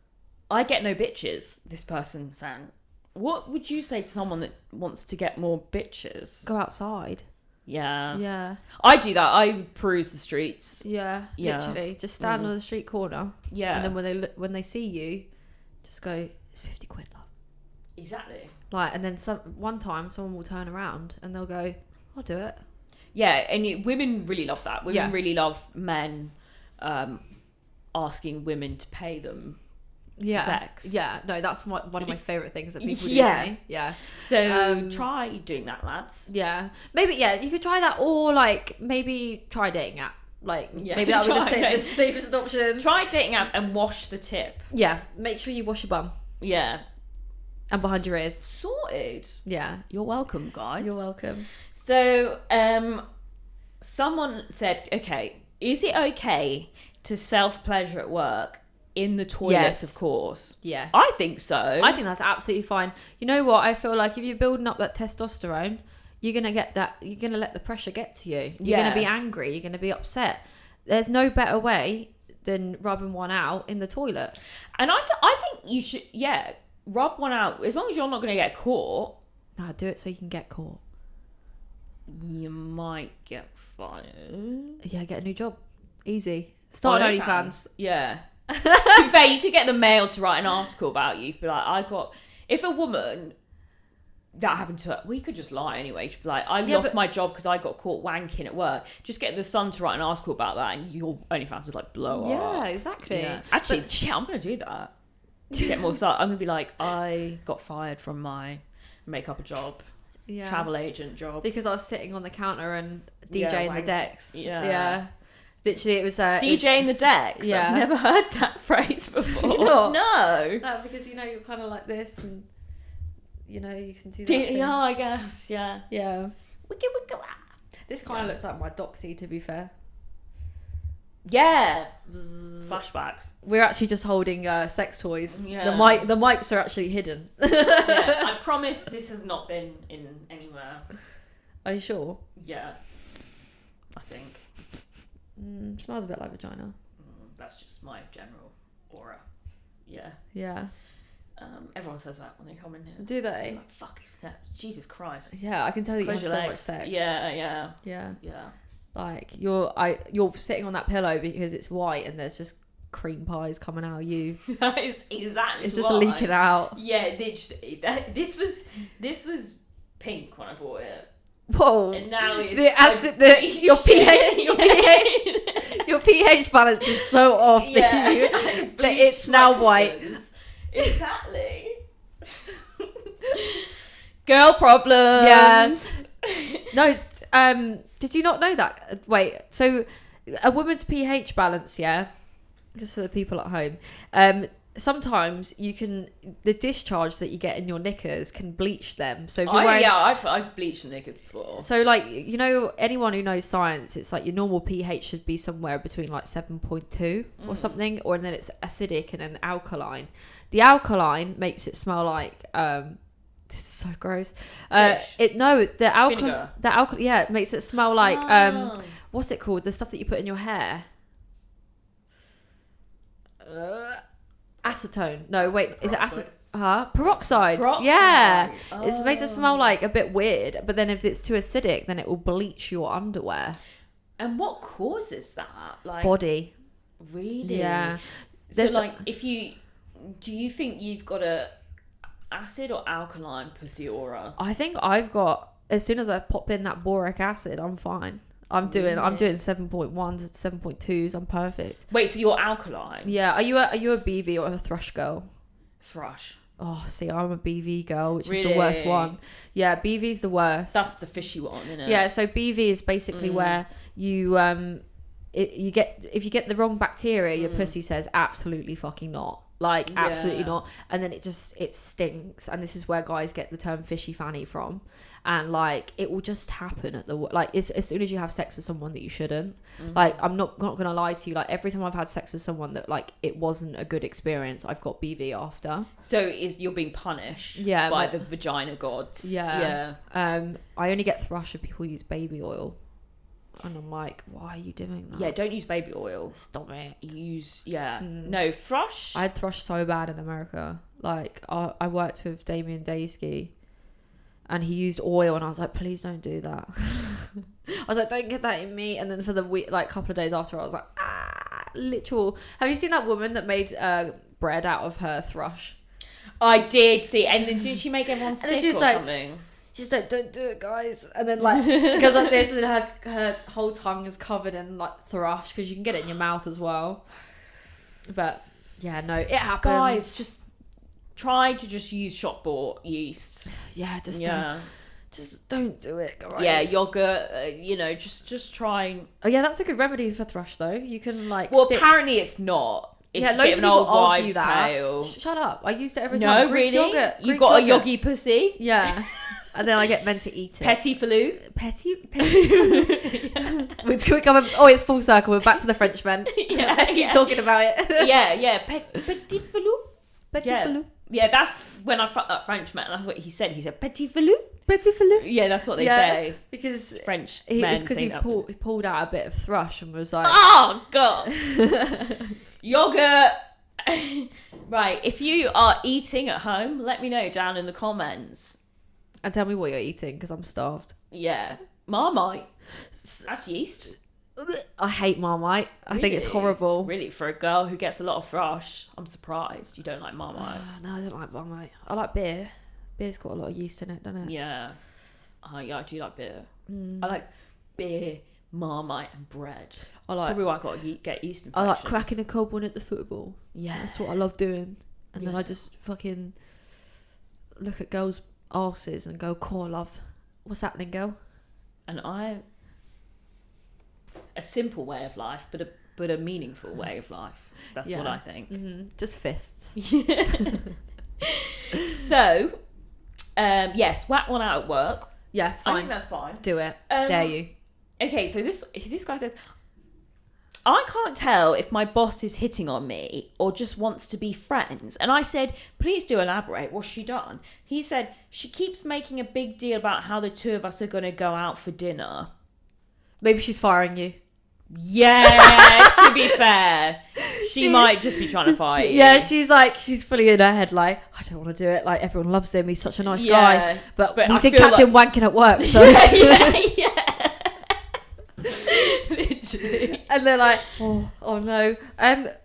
I get no bitches. This person saying, what would you say to someone that wants to get more bitches? Go outside. Yeah. I do that. I peruse the streets. Yeah. Literally, just stand on the street corner. Yeah. And then when they see you, just go, it's 50 quid, love. Exactly. Like, and then one time someone will turn around and they'll go, I'll do it. Yeah, and women really love that. Women really love men asking women to pay them for sex. Yeah, no, that's one of my favourite things that people do to me. Yeah. So try doing that, lads. Yeah. Maybe, you could try that, or like maybe try a dating app. Like maybe that would be the safest option. Try a dating app and wash the tip. Yeah. Make sure you wash your bum. Yeah. And behind your ears. Sorted. Yeah. You're welcome, guys. You're welcome. So, someone said, okay, is it okay to self-pleasure at work? In the toilets, of course. Yeah. I think so. I think that's absolutely fine. You know what? I feel like if you're building up that testosterone, you're going to get that, you're going to let the pressure get to you. You're going to be angry. You're going to be upset. There's no better way than rubbing one out in the toilet. And I think you should, rub one out. As long as you're not going to get caught. No, do it so you can get caught. You might get fired. Yeah, get a new job. Easy. Start an OnlyFans. Yeah. To be fair, you could get the Mail to write an article about you. Be like, if a woman that happened to her. We could just lie anyway. She'd be like, I lost my job because I got caught wanking at work. Just get the Sun to write an article about that, and your OnlyFans would like blow up. Yeah, exactly. Yeah. Actually, I'm gonna do that. Get more stuff. I'm gonna be like, I got fired from my makeup job, travel agent job, because I was sitting on the counter and DJing the decks. Yeah. Literally, it was DJing the decks. Yeah. I've never heard that phrase before. You know? No, because you're kind of like this, and you can do that. Yeah, I guess. Yeah. Wicka. This kind of looks like my doxy, to be fair. Yeah. Flashbacks. We're actually just holding sex toys. Yeah. The mics are actually hidden. Yeah, I promise this has not been in anywhere. Are you sure? Yeah. I think. Smells a bit like vagina. That's just my general aura. Yeah. Yeah. Everyone says that when they come in here. Do they? Like, fuck, sex. Jesus Christ. Yeah, I can tell that you have Close so your much legs. sex. Yeah. Like you're sitting on that pillow because it's white and there's just cream pies coming out of you. That is exactly. It's just leaking out. Yeah, literally. This was pink when I bought it. Whoa! And now it's your pH balance is so off that it's now white. Exactly. Girl problems. Yeah. No. Did you not know that? Wait. So, a woman's pH balance, just for the people at home. Sometimes the discharge that you get in your knickers can bleach them. So if you're wearing, I've bleached the knickers before. So like anyone who knows science, it's like your normal pH should be somewhere between like 7.2 or something, and then it's acidic and then alkaline. The alkaline makes it smell like this is so gross. It makes it smell like what's it called? The stuff that you put in your hair. Acetone. No, wait. Is it acid? Peroxide. Yeah. It makes it smell like a bit weird. But then if it's too acidic, then it will bleach your underwear. And what causes that? Like body. Really? Yeah. So like, do you think you've got a acid or alkaline pussy aura? I think I've got. As soon as I pop in that boric acid, I'm fine. I'm doing 7.1s, 7.2s. I'm perfect. Wait, so you're alkaline? Yeah. Are you a BV or a thrush girl? Thrush. Oh, see, I'm a BV girl, which is the worst one. Yeah, BV's the worst. That's the fishy one, isn't it? Yeah. So BV is basically where you if you get the wrong bacteria, your pussy says absolutely fucking not. Like absolutely not. And then it stinks. And this is where guys get the term fishy fanny from. And like it will just happen as soon as you have sex with someone that you shouldn't. Like I'm not gonna lie to you, like every time I've had sex with someone that like it wasn't a good experience, I've got BV after. So you're being punished by the vagina gods. Yeah. I only get thrush if people use baby oil. And I'm like, why are you doing that? Yeah, don't use baby oil. Stop it. No, thrush. I had thrush so bad in America. Like I worked with Damien Daysky and he used oil and I was like, please don't do that. I was like, don't get that in me. And then for the week, like couple of days after, I was like, literal. Have you seen that woman that made bread out of her thrush? I did see. And then did she make everyone sick or something? She's like, don't do it, guys. And then like, because like this, and her whole tongue is covered in like thrush because you can get it in your mouth as well. But yeah, no, it happens. Guys, just try to just use shop bought yeast. Yeah, don't do it, guys. Yeah, yogurt. Just try. Oh yeah, that's a good remedy for thrush though. You can like. Well, apparently it's not. It's a bit of an old wives' tale. Shut up! I used it every time. No, really? You got a yogi pussy? Yeah. And then I get meant to eat it. Petit falou. Petit falou. It's full circle. We're back to the Frenchmen. Let's keep talking about it. Yeah. Petit falou. Petit falou. Yeah, that's when I fucked that Frenchman. That's what he said. He said petit falou. Petit falou. Yeah, that's what they say. Because French men. It's because he pulled out a bit of thrush and was like, oh god, yogurt. Right, if you are eating at home, let me know down in the comments. And tell me what you're eating, because I'm starved. Yeah. Marmite. That's yeast. I hate Marmite. I think it's horrible. Really? For a girl who gets a lot of thrush, I'm surprised you don't like Marmite. No, I don't like Marmite. I like beer. Beer's got a lot of yeast in it, doesn't it? Yeah. Yeah, I do like beer. I like beer, Marmite, and bread. I like. Probably why I got to get yeast infections. I like cracking a cold one at the football. Yeah. That's what I love doing. And then I just fucking look at girls' arses and go, "Cool, love. What's happening, girl?" And a simple way of life, but a meaningful way of life. That's what I think. Just fists. So, yes, whack one out at work. Yeah, fine. I think that's fine. Do it. Dare you. Okay, so this guy says, I can't tell if my boss is hitting on me or just wants to be friends. And I said, please do elaborate. What's she done? He said, she keeps making a big deal about how the two of us are going to go out for dinner. Maybe she's firing you. Yeah, to be fair, she might just be trying to fight you. Yeah, she's fully in her head like, I don't want to do it. Like, everyone loves him. He's such a nice guy. But we did catch him wanking at work. So. yeah. Literally. And they're like, oh no.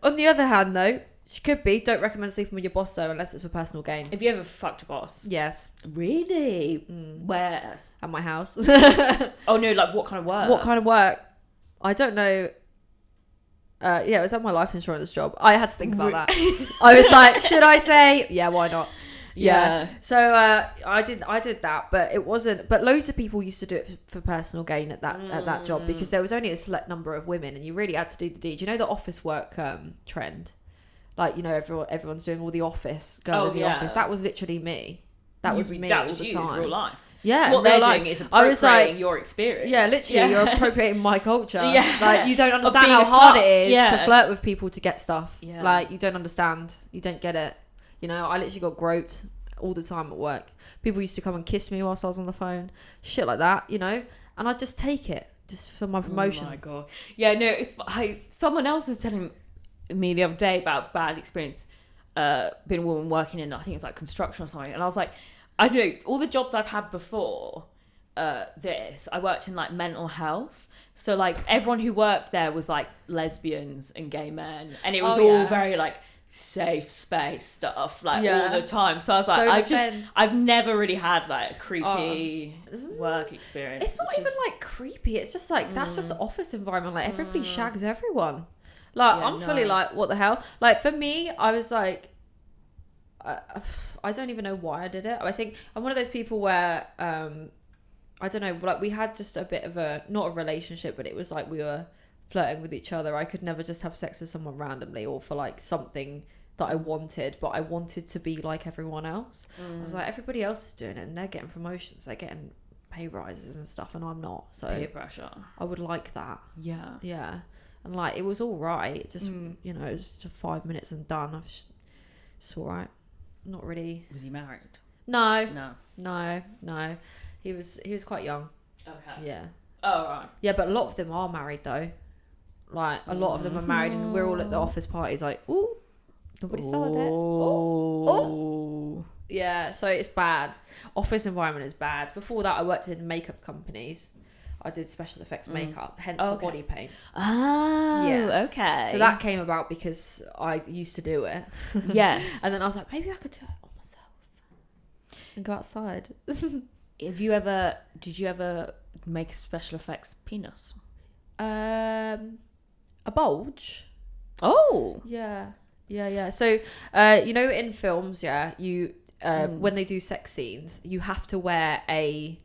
On the other hand, though, she could be. Don't recommend sleeping with your boss, though, unless it's for personal gain. Have you ever fucked a boss? Yes. Really? Where? At my house. Oh, no, like what kind of work? What kind of work? I don't know. Yeah, it was at my life insurance job. I had to think about that. I was like, should I say? Yeah, why not? Yeah. So I did that, but it wasn't. But loads of people used to do it for personal gain at that job because there was only a select number of women, and you really had to do the deed. You know the office work trend, like everyone's doing all the office girl in the office. That was literally me. That was me all the time. Real life. Yeah, so what they're doing is appropriating your experience. Yeah, literally, you're appropriating my culture. Yeah. Like, you don't understand how hard it is to flirt with people to get stuff. Yeah. Like, you don't understand. You don't get it. You know, I literally got groped all the time at work. People used to come and kiss me whilst I was on the phone. Shit like that, you know? And I'd just take it, just for my promotion. Oh my God. Yeah, no, someone else was telling me the other day about bad experience being a woman working in, I think it's like construction or something. And I was like, I don't know, all the jobs I've had before this, I worked in like mental health. So like everyone who worked there was like lesbians and gay men. And it was all very like safe space stuff like all the time. So I was like, I've never really had like a creepy work experience. It's not even like creepy. It's just like, that's just the office environment. Like everybody shags everyone. Like I'm fully like, what the hell? Like for me, I was like, I don't even know why I did it. I think I'm one of those people where I don't know, like we had just a bit of not a relationship, but it was like we were flirting with each other. I could never just have sex with someone randomly or for like something that I wanted, but I wanted to be like everyone else. I was like, everybody else is doing it and they're getting promotions, they're getting pay rises and stuff, and I'm not. So peer pressure. I would like that. Yeah. And like it was all right. Just you know, it was just 5 minutes and done. It's all right. Not really. Was he married? No. He was quite young. Okay. Yeah. Oh right. Yeah, but a lot of them are married though. Like a lot of them are married, and we're all at the office parties like, ooh, nobody saw that. Oh. Yeah, so it's bad. Office environment is bad. Before that, I worked in makeup companies. I did special effects makeup, hence the body paint. Oh, yeah. Okay. So that came about because I used to do it. Yes. And then I was like, maybe I could do it on myself and go outside. Did you ever make a special effects penis? A bulge. Oh. Yeah. So, you know, in films, you when they do sex scenes, you have to wear a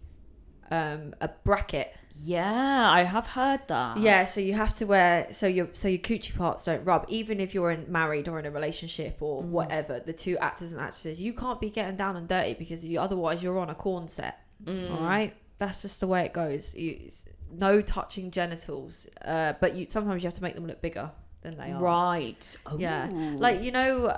bracket. Yeah, I have heard that. Yeah, so you have to wear so your coochie parts don't rub, even if you're married or in a relationship or whatever. The two actors and actresses, you can't be getting down and dirty because otherwise you're on a corn set. All right, that's just the way it goes. No touching genitals, but sometimes you have to make them look bigger than they are. Right. Oh. Yeah, like you know,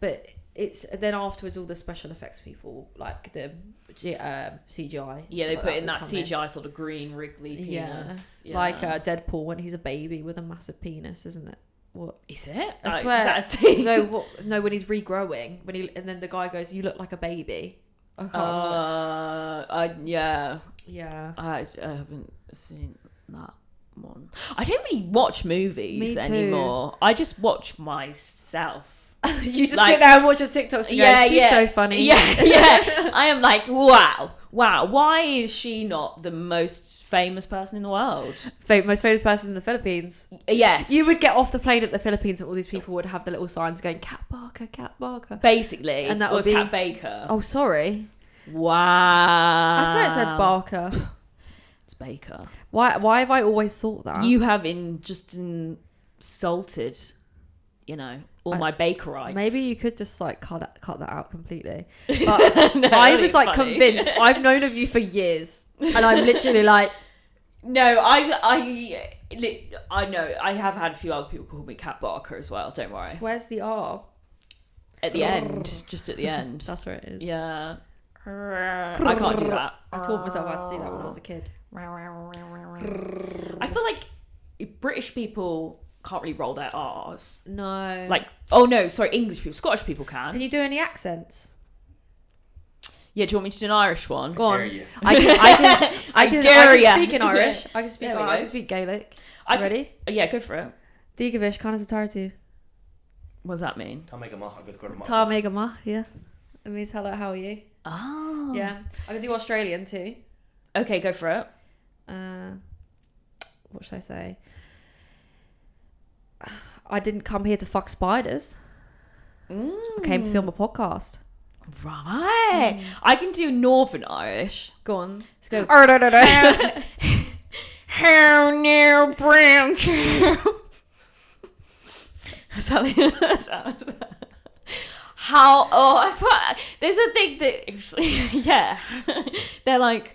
but it's then afterwards all the special effects people like the CGI. Yeah, they put in that CGI sort of green wriggly penis. Yeah. Like Deadpool when he's a baby with a massive penis, isn't it? What is it? I swear. No, when he's regrowing, and then the guy goes, "You look like a baby." I can't yeah. Yeah. I haven't seen that one. I don't really watch movies anymore. I just watch myself. You just sit there and watch your TikToks and go, she's so funny. Yeah. I am like, wow. Why is she not the most famous person in the world? Most famous person in the Philippines. Yes. You would get off the plane at the Philippines and all these people would have the little signs going, Cat Barker. Basically. And that was be Cat Baker. Oh, sorry. Wow. I swear it said Barker. It's Baker. Why have I always thought that? You have insulted, all my Bakerites. Maybe you could just like cut that out completely. But no, I was like convinced. I've known of you for years, and I'm literally like, no, I know. I have had a few other people call me Cat Barker as well. Don't worry. Where's the R? At the end, just at the end. That's where it is. Yeah. I can't do that. I taught myself how to do that when I was a kid. I feel like British people can't really roll their R's. No. Like, oh no, sorry, English people. Scottish people can. Can you do any accents? Yeah, do you want me to do an Irish one? Go on. Dare you. I can speak in Irish. I can speak Gaelic. Ready? Yeah, go for it. Dígavish, Conas Atartu. What does that mean? Tá mega ma, yeah. It means hello, how are you? Oh. Yeah. I can do Australian too. Okay, go for it. What should I say? I didn't come here to fuck spiders. I came to film a podcast. Right. I can do Northern Irish. Go on. Let's go. How near brown cow. How? Oh, I thought there's a thing that yeah, they're like.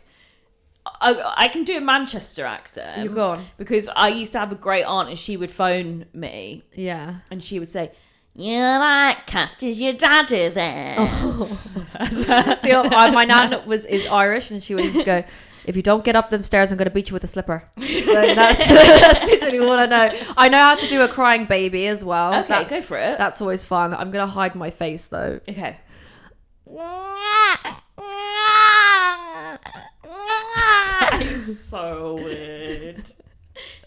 I can do a Manchester accent. You're gone. Because I used to have a great aunt and she would phone me. Yeah. And she would say, "You like cat, is your daddy there?" Oh. See, my nan is Irish and she would just go, "If you don't get up them stairs, I'm going to beat you with a slipper." That's literally all I know. I know how to do a crying baby as well. Okay, go for it. That's always fun. I'm going to hide my face though. Okay. That's so weird.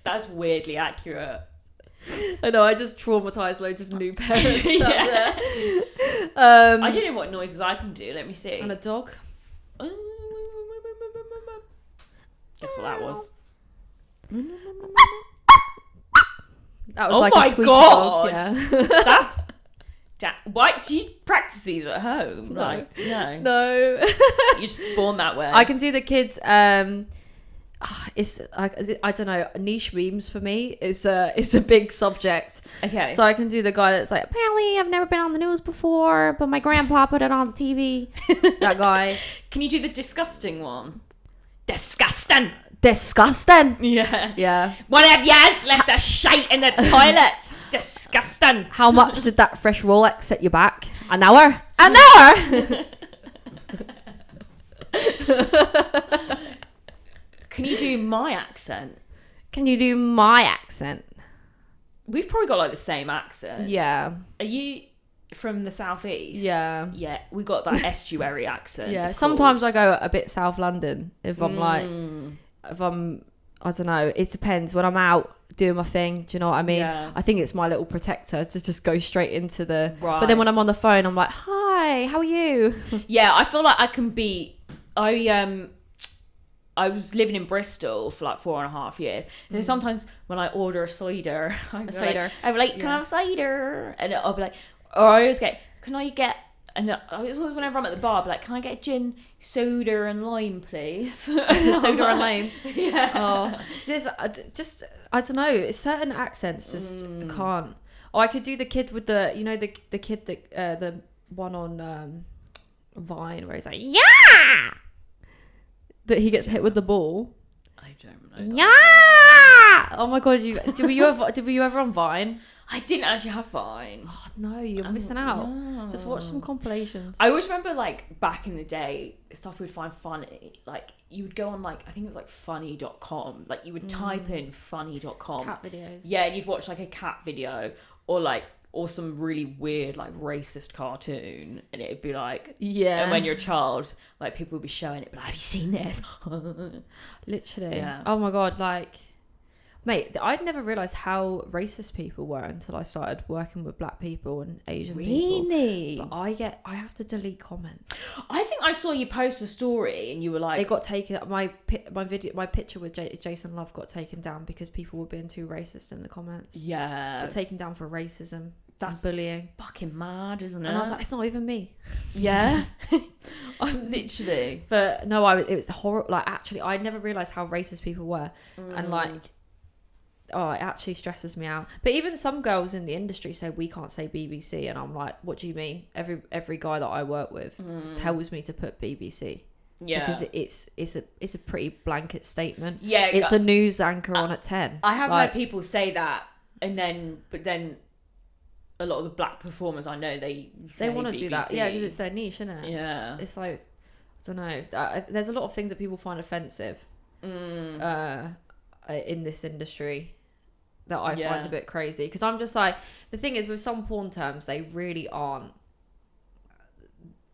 That's weirdly accurate. I know, I just traumatized loads of new parents out there. I don't know what noises I can do. Let me see. And a dog. Guess what that was? That was Oh like my a squeaky God. dog. Yeah. That's... Why do you practice these at home? No. No. You're just born that way. I can do the kids. It's I don't know. Niche memes for me is a big subject. Okay. So I can do the guy that's like, apparently I've never been on the news before, but my grandpa put it on the TV. That guy. Can you do the disgusting one? Disgusting. Yeah. Yeah. One of yours left a shite in the toilet. Disgusting. How much did that fresh Rolex set you back? An hour. Can you do my accent? Can you do my accent? We've probably got like the same accent. Yeah. Are you from the southeast? Yeah. Yeah, we got that estuary accent. Yeah. it's Sometimes called. I go a bit South London if I'm like, if I'm, I don't know. It depends when I'm out doing my thing. Do you know what I mean? Yeah. I think it's my little protector to just go straight into the. Right. But then when I'm on the phone, I'm like, "Hi, how are you?" Yeah, I feel like I can be. I was living in Bristol for like 4.5 years. And sometimes when I order a cider, I'm like, "Can I have a cider?" And I'll be like, or I always get, "Can I get?" And it's always whenever I'm at the bar, I'll be like, "Can I get gin, soda, and lime, please?" Soda and lime. Yeah. Oh, just I don't know. It's certain accents just can't. Oh, I could do the kid with the, you know, the kid that the one on Vine where he's like, "Yeah," that he gets hit with the ball. I don't know. Yeah. Oh my God! Were you ever on Vine? I didn't actually have Vine. Oh, no, you're missing out. Yeah. Just watch some compilations. I always remember, like, back in the day, stuff we'd find funny. Like, you would go on, like, I think it was, like, funny.com. Like, you would type in funny.com. Cat videos. Yeah, and you'd watch, like, a cat video or some really weird, like, racist cartoon. And it'd be, like... Yeah. And when you're a child, like, people would be showing it. But, like, have you seen this? Literally. Yeah. Oh, my God, like... Mate, I'd never realised how racist people were until I started working with black people and Asian people. Really? But I have to delete comments. I think I saw you post a story and you were like... It got taken... My picture with Jason Luv got taken down because people were being too racist in the comments. Yeah. Got taken down for racism. That's and bullying. fucking mad, isn't it? And I was like, it's not even me. Yeah. I'm literally... But no, it was horrible. Like, actually, I never realised how racist people were. And like... Oh, it actually stresses me out. But even some girls in the industry say we can't say BBC, and I'm like, what do you mean? Every guy that I work with tells me to put BBC. Yeah, because it's a pretty blanket statement. Yeah, it's a news anchor on at 10. I have heard people say that, but then a lot of the black performers I know they want to BBC. Do that. Yeah, because it's their niche, isn't it? Yeah, it's like, I don't know. There's a lot of things that people find offensive in this industry that I find a bit crazy, because I'm just like, the thing is with some porn terms, they really aren't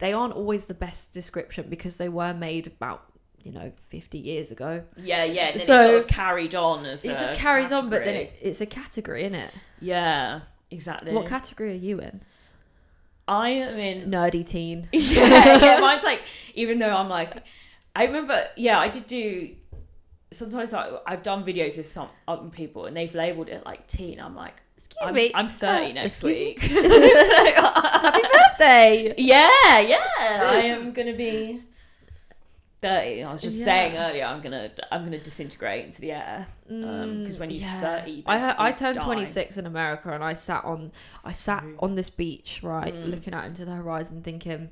always the best description, because they were made about 50 years ago. Yeah, and then so it sort of carried on as it just carries category. On, but then it's a category, isn't it? Yeah, exactly. What category are you in? I am in nerdy teen. yeah, mine's like, even though I'm like, I remember, I did do. Sometimes I've done videos with some other people and they've labelled it like teen. I'm like, excuse me, I'm 30 next week. So, happy birthday! Yeah, I am gonna be 30. I was just saying earlier, I'm gonna disintegrate into the air because when you're 30, I turned 26 in America, and I sat on this beach, right, looking out into the horizon, thinking,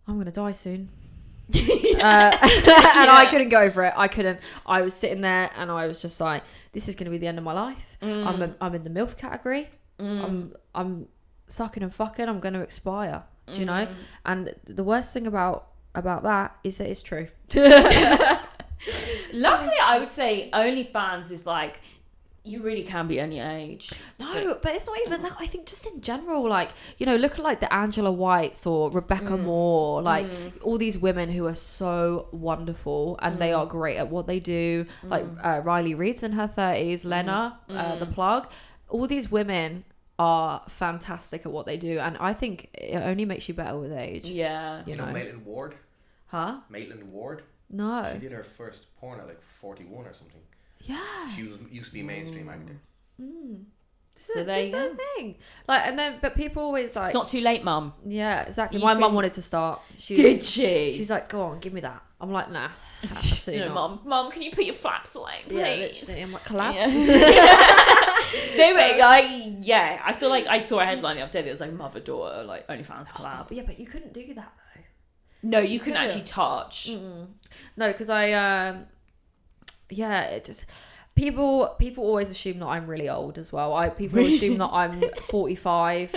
I'm gonna die soon. And I couldn't go for it. I was sitting there and I was just like, this is going to be the end of my life. I'm in the MILF category. I'm sucking and fucking. I'm going to expire. Do you know? And the worst thing about that is that it's true. Luckily, I would say OnlyFans is like, you really can be any age. No, but it's not even that. I think just in general, like, look at like the Angela Whites or Rebecca Moore, like all these women who are so wonderful and they are great at what they do. Like Riley Reid's in her 30s, Lena, the Plug. All these women are fantastic at what they do, and I think it only makes you better with age. Yeah, you know Maitland Ward. Huh? Maitland Ward. No. She did her first porn at like 41 or something. Yeah, she used to be a mainstream actor. So there the thing. Like, and then, but people always like, it's not too late, mum. Yeah, exactly. My mum wanted to start. Did she? She's like, go on, give me that. I'm like, nah. Absolutely not. Mum, can you put your flaps away, please? Yeah, literally. I'm like, collab. Yeah. I feel like I saw a headline the other day that was like mother-daughter, like OnlyFans collab. Yeah, but you couldn't do that though. No, you couldn't actually touch. No, because it just people always assume that I'm really old as well. People assume that I'm 45.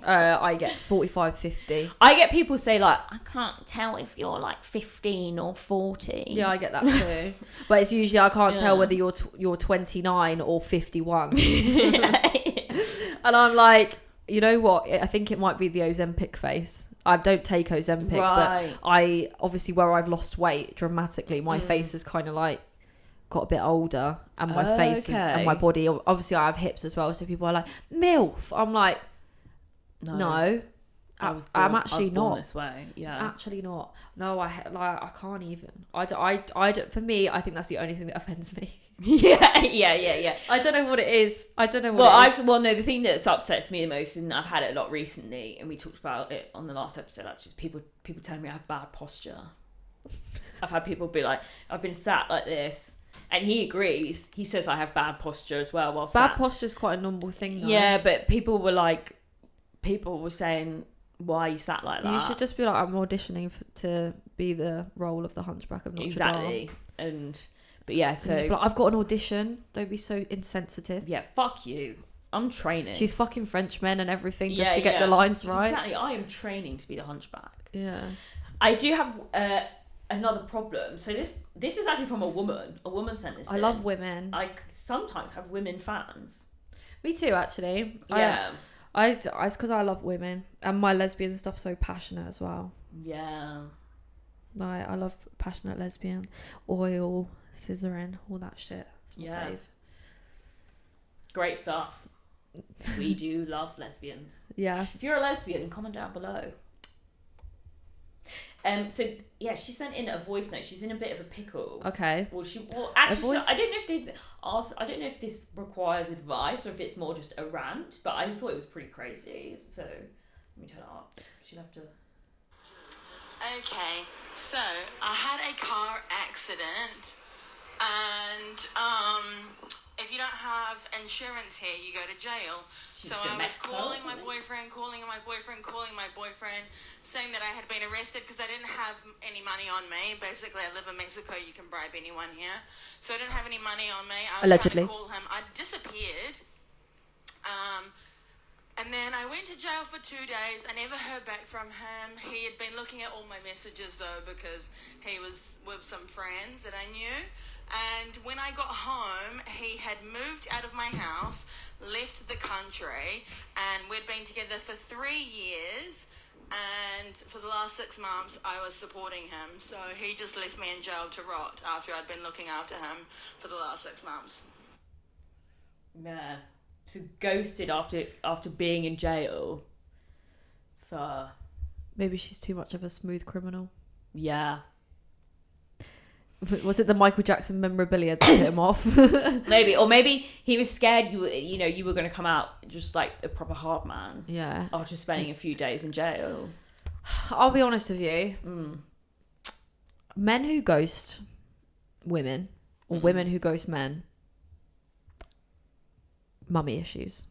I get 45, 50. I get people say like, I can't tell if you're like 15 or 40. Yeah, I get that too. But it's usually I can't tell whether you're 29 or 51. And I'm like, you know what? I think it might be the Ozempic face. I don't take Ozempic, but I obviously, where I've lost weight dramatically, my face is kind of like got a bit older, and my face and my body, obviously I have hips as well, so people are like, MILF. I'm like, no, I'm actually not this way. Yeah, actually not. No, I can't even. I for me, I think that's the only thing that offends me. Yeah. I don't know what it is. No, the thing that upsets me the most, and I've had it a lot recently, and we talked about it on the last episode, actually, is people telling me I have bad posture. I've had people be like, I've been sat like this, and he agrees. He says I have bad posture as well. Bad posture is quite a normal thing, though. Yeah, but people were saying, why are you sat like that? You should just be like, I'm auditioning to be the role of the Hunchback of Notre Dame. Exactly. But yeah, so like, I've got an audition. Don't be so insensitive. Yeah, fuck you. I'm training. She's fucking Frenchmen and everything just to get the lines right. Exactly. I am training to be the Hunchback. Yeah. I do have another problem. So this is actually from a woman. A woman sent this. I love women. I sometimes have women fans. Me too, actually. Yeah. It's because I love women, and my lesbian stuff's so passionate as well. Yeah. Like, I love passionate lesbian, oil, scissoring, all that shit. It's my Yeah. fave. Great stuff. We do love lesbians. Yeah. If you're a lesbian, comment down below. So yeah, she sent in a voice note. She's in a bit of a pickle. Okay. Actually, I don't know if this requires advice or if it's more just a rant, but I thought it was pretty crazy. So let me turn it up. She'll have to. Okay, so I had a car accident, and if you don't have insurance here, you go to jail. She's So in I was Mexico, calling my isn't it? boyfriend, saying that I had been arrested because I didn't have any money on me. Basically, I live in Mexico. You can bribe anyone here. So I didn't have any money on me. I was Allegedly. trying to call him. I disappeared. And then I went to jail for 2 days. I never heard back from him. He had been looking at all my messages, though, because he was with some friends that I knew. And when I got home, he had moved out of my house, left the country, and we'd been together for 3 years. And for the last 6 months, I was supporting him. So he just left me in jail to rot after I'd been looking after him for the last 6 months. Yeah. So ghosted after being in jail. For Maybe she's too much of a smooth criminal. yeah. Was it the Michael Jackson memorabilia that hit him off? Maybe he was scared you were going to come out just like a proper hard man Yeah. after spending a few days in jail. I'll be honest with you. Men who ghost women or women who ghost men, mummy issues.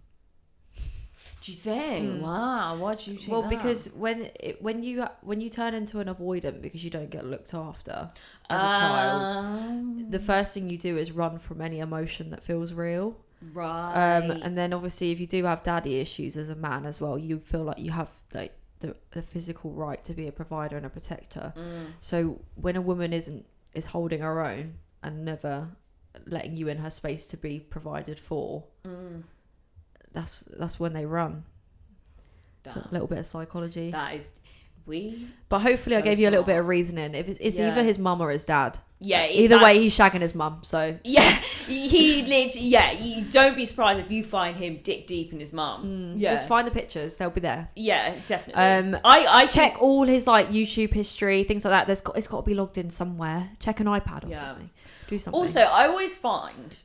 Do you think? Wow, why do you think Well, that? because when you turn into an avoidant because you don't get looked after as a child, the first thing you do is run from any emotion that feels real. Right. And then obviously if you do have daddy issues as a man as well, you feel like you have like the physical right to be a provider and a protector. So when a woman is holding her own and never letting you in her space to be provided for, that's when they run. It's a little bit of psychology. That is But hopefully I so gave you a little bit smart. of reasoning. If it's Yeah. either his mum or his dad. Yeah. Either way, he's shagging his mum. So yeah, he literally. Yeah, you don't be surprised if you find him dick deep in his mum. Yeah, just find the pictures; they'll be there. yeah, definitely. I think- check all his like YouTube history, things like that. It's got to be logged in somewhere. Check an iPad or Yeah. something. Do something. Also, I always find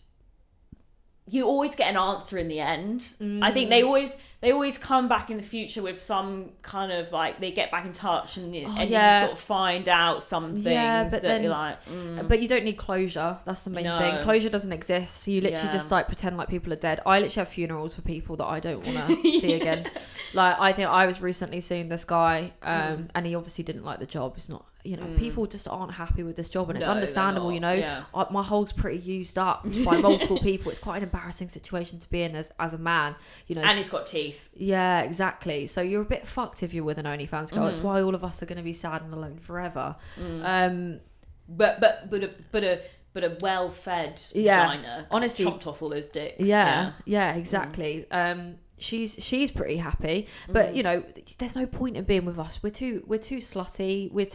you always get an answer in the end. I think they always come back in the future with some kind of like they get back in touch and you sort of find out some things Yeah, but that then- you're like. But you don't need closure. That's the main No. thing. Closure doesn't exist. So you literally Yeah. just like pretend like people are dead. I literally have funerals for people that I don't want to see again. Like I think I was recently seeing this guy, and he obviously didn't like the job. It's not, people just aren't happy with this job, and it's No, they're understandable. not. Yeah. My hole's pretty used up by multiple people. It's quite an embarrassing situation to be in as a man. And he's got teeth. Yeah, exactly. So you're a bit fucked if you're with an OnlyFans girl. It's why all of us are going to be sad and alone forever. But a well-fed vagina. Honestly, chopped off all those dicks. yeah, exactly. She's pretty happy, but there's no point in being with us. We're too slutty. We're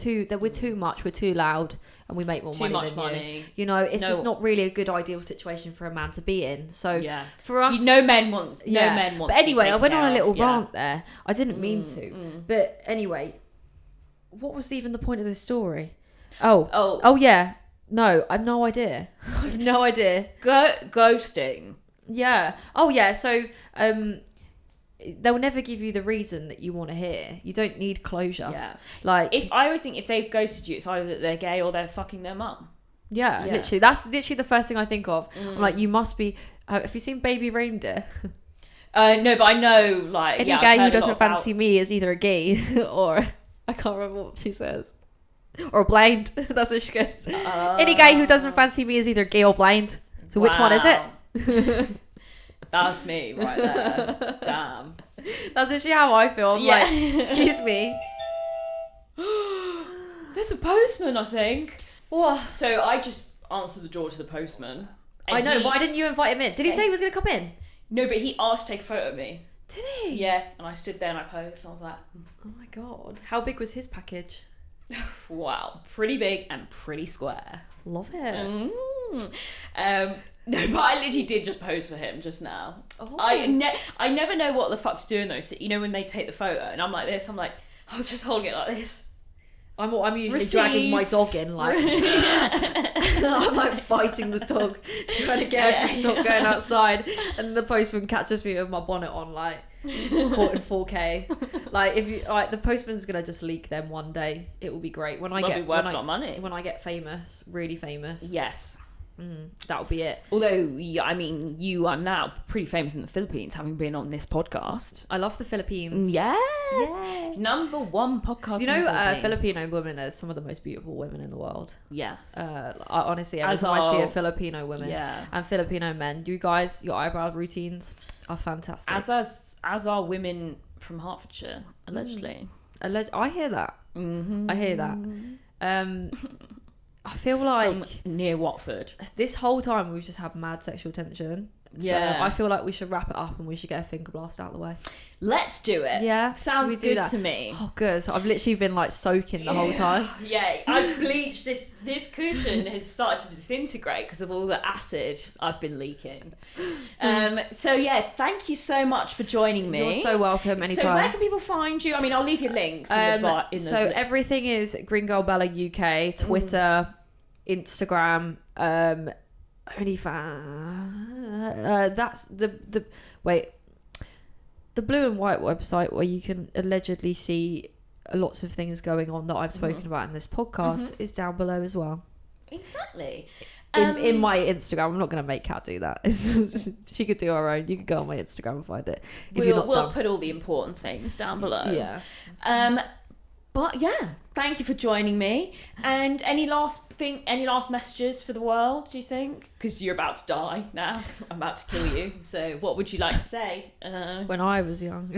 too much. We're too loud, and we make more Too money much than money. you. It's just not really a good ideal situation for a man to be in. So Yeah. for us, No men want. But to be anyway, I taken went on care a little of, yeah. rant there. I didn't mean to, but anyway, what was even the point of this story? Oh yeah. No, I've no idea. I've no idea. Ghosting. Yeah. Oh yeah. So they'll never give you the reason that you want to hear. You don't need closure. Yeah. Like I always think if they've ghosted you, it's either that they're gay or they're fucking their mum. yeah, Yeah. literally. That's literally the first thing I think of. I'm like, you must be. Have you seen Baby Reindeer? No, but I know like Any I've guy heard who a lot doesn't about- fancy me is either a gay or I can't remember what she says. Or blind. That's what she goes. Any guy who doesn't fancy me is either gay or blind. So which one is it? Wow. That's me right there. Damn. That's literally how I feel. I'm Yeah. like, excuse me. There's a postman, I think. What? So I just answered the door to the postman. and I know. he- Why didn't you invite him in? Did he say he was going to come in? No, but he asked to take a photo of me. Did he? Yeah, and I stood there and I posed. I was like, Oh my god. How big was his package? wow, pretty big and pretty square. Love it. No, but I literally did just pose for him just now. Oh. I never know what the fuck to do in those. You know when they take the photo and I'm like this, I'm like, I was just holding it like this. I'm usually Receive. dragging my dog in, like I'm like fighting the dog, trying to get her to stop going outside, and the postman catches me with my bonnet on, like caught in 4K. Like if you like, the postman's gonna just leak them one day. It will be great when I Might get be worth a when lot of money. when I get famous, really famous. Yes. That'll be it. Although, I mean, you are now pretty famous in the Philippines, having been on this podcast. I love the Philippines. Yes. Yay. Number one podcast. You in know, the Philippines. Filipino women are some of the most beautiful women in the world. Yes. Honestly, every As time I see a are- Filipino woman Yeah. and Filipino men, you guys, your eyebrow routines are fantastic. As are women from Hertfordshire, allegedly. I hear that. Mm-hmm. I hear that. I feel like Near Watford. this whole time we've just had mad sexual tension. Yeah. So I feel like we should wrap it up and we should get a finger blast out of the way. Let's do it. Yeah. Sounds should we do good that? to me. Oh, good. So I've literally been like soaking the whole time. Yeah, I've bleached this cushion has started to disintegrate because of all the acid I've been leaking. So yeah, thank you so much for joining me. You're so welcome anytime. So where can people find you? I mean, I'll leave your links in the so everything is Green Girl Bella UK, Twitter, Instagram, OnlyFans. That's the Blue and White website where you can allegedly see lots of things going on that I've spoken about in this podcast is down below as well. Exactly. In my Instagram, I'm not going to make Kat do that. She could do her own. You can go on my Instagram and find it. If you're not We'll done. put all the important things down below. Yeah. But yeah, thank you for joining me. And any last messages for the world, do you think? Because you're about to die now. I'm about to kill you. So what would you like to say? When I was young.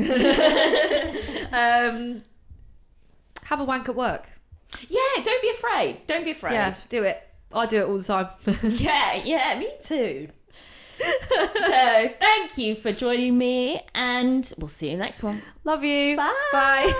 Have a wank at work. Yeah, don't be afraid. Don't be afraid. Yeah, do it. I do it all the time. Yeah, me too. So thank you for joining me and we'll see you next one. Love you. Bye. Bye.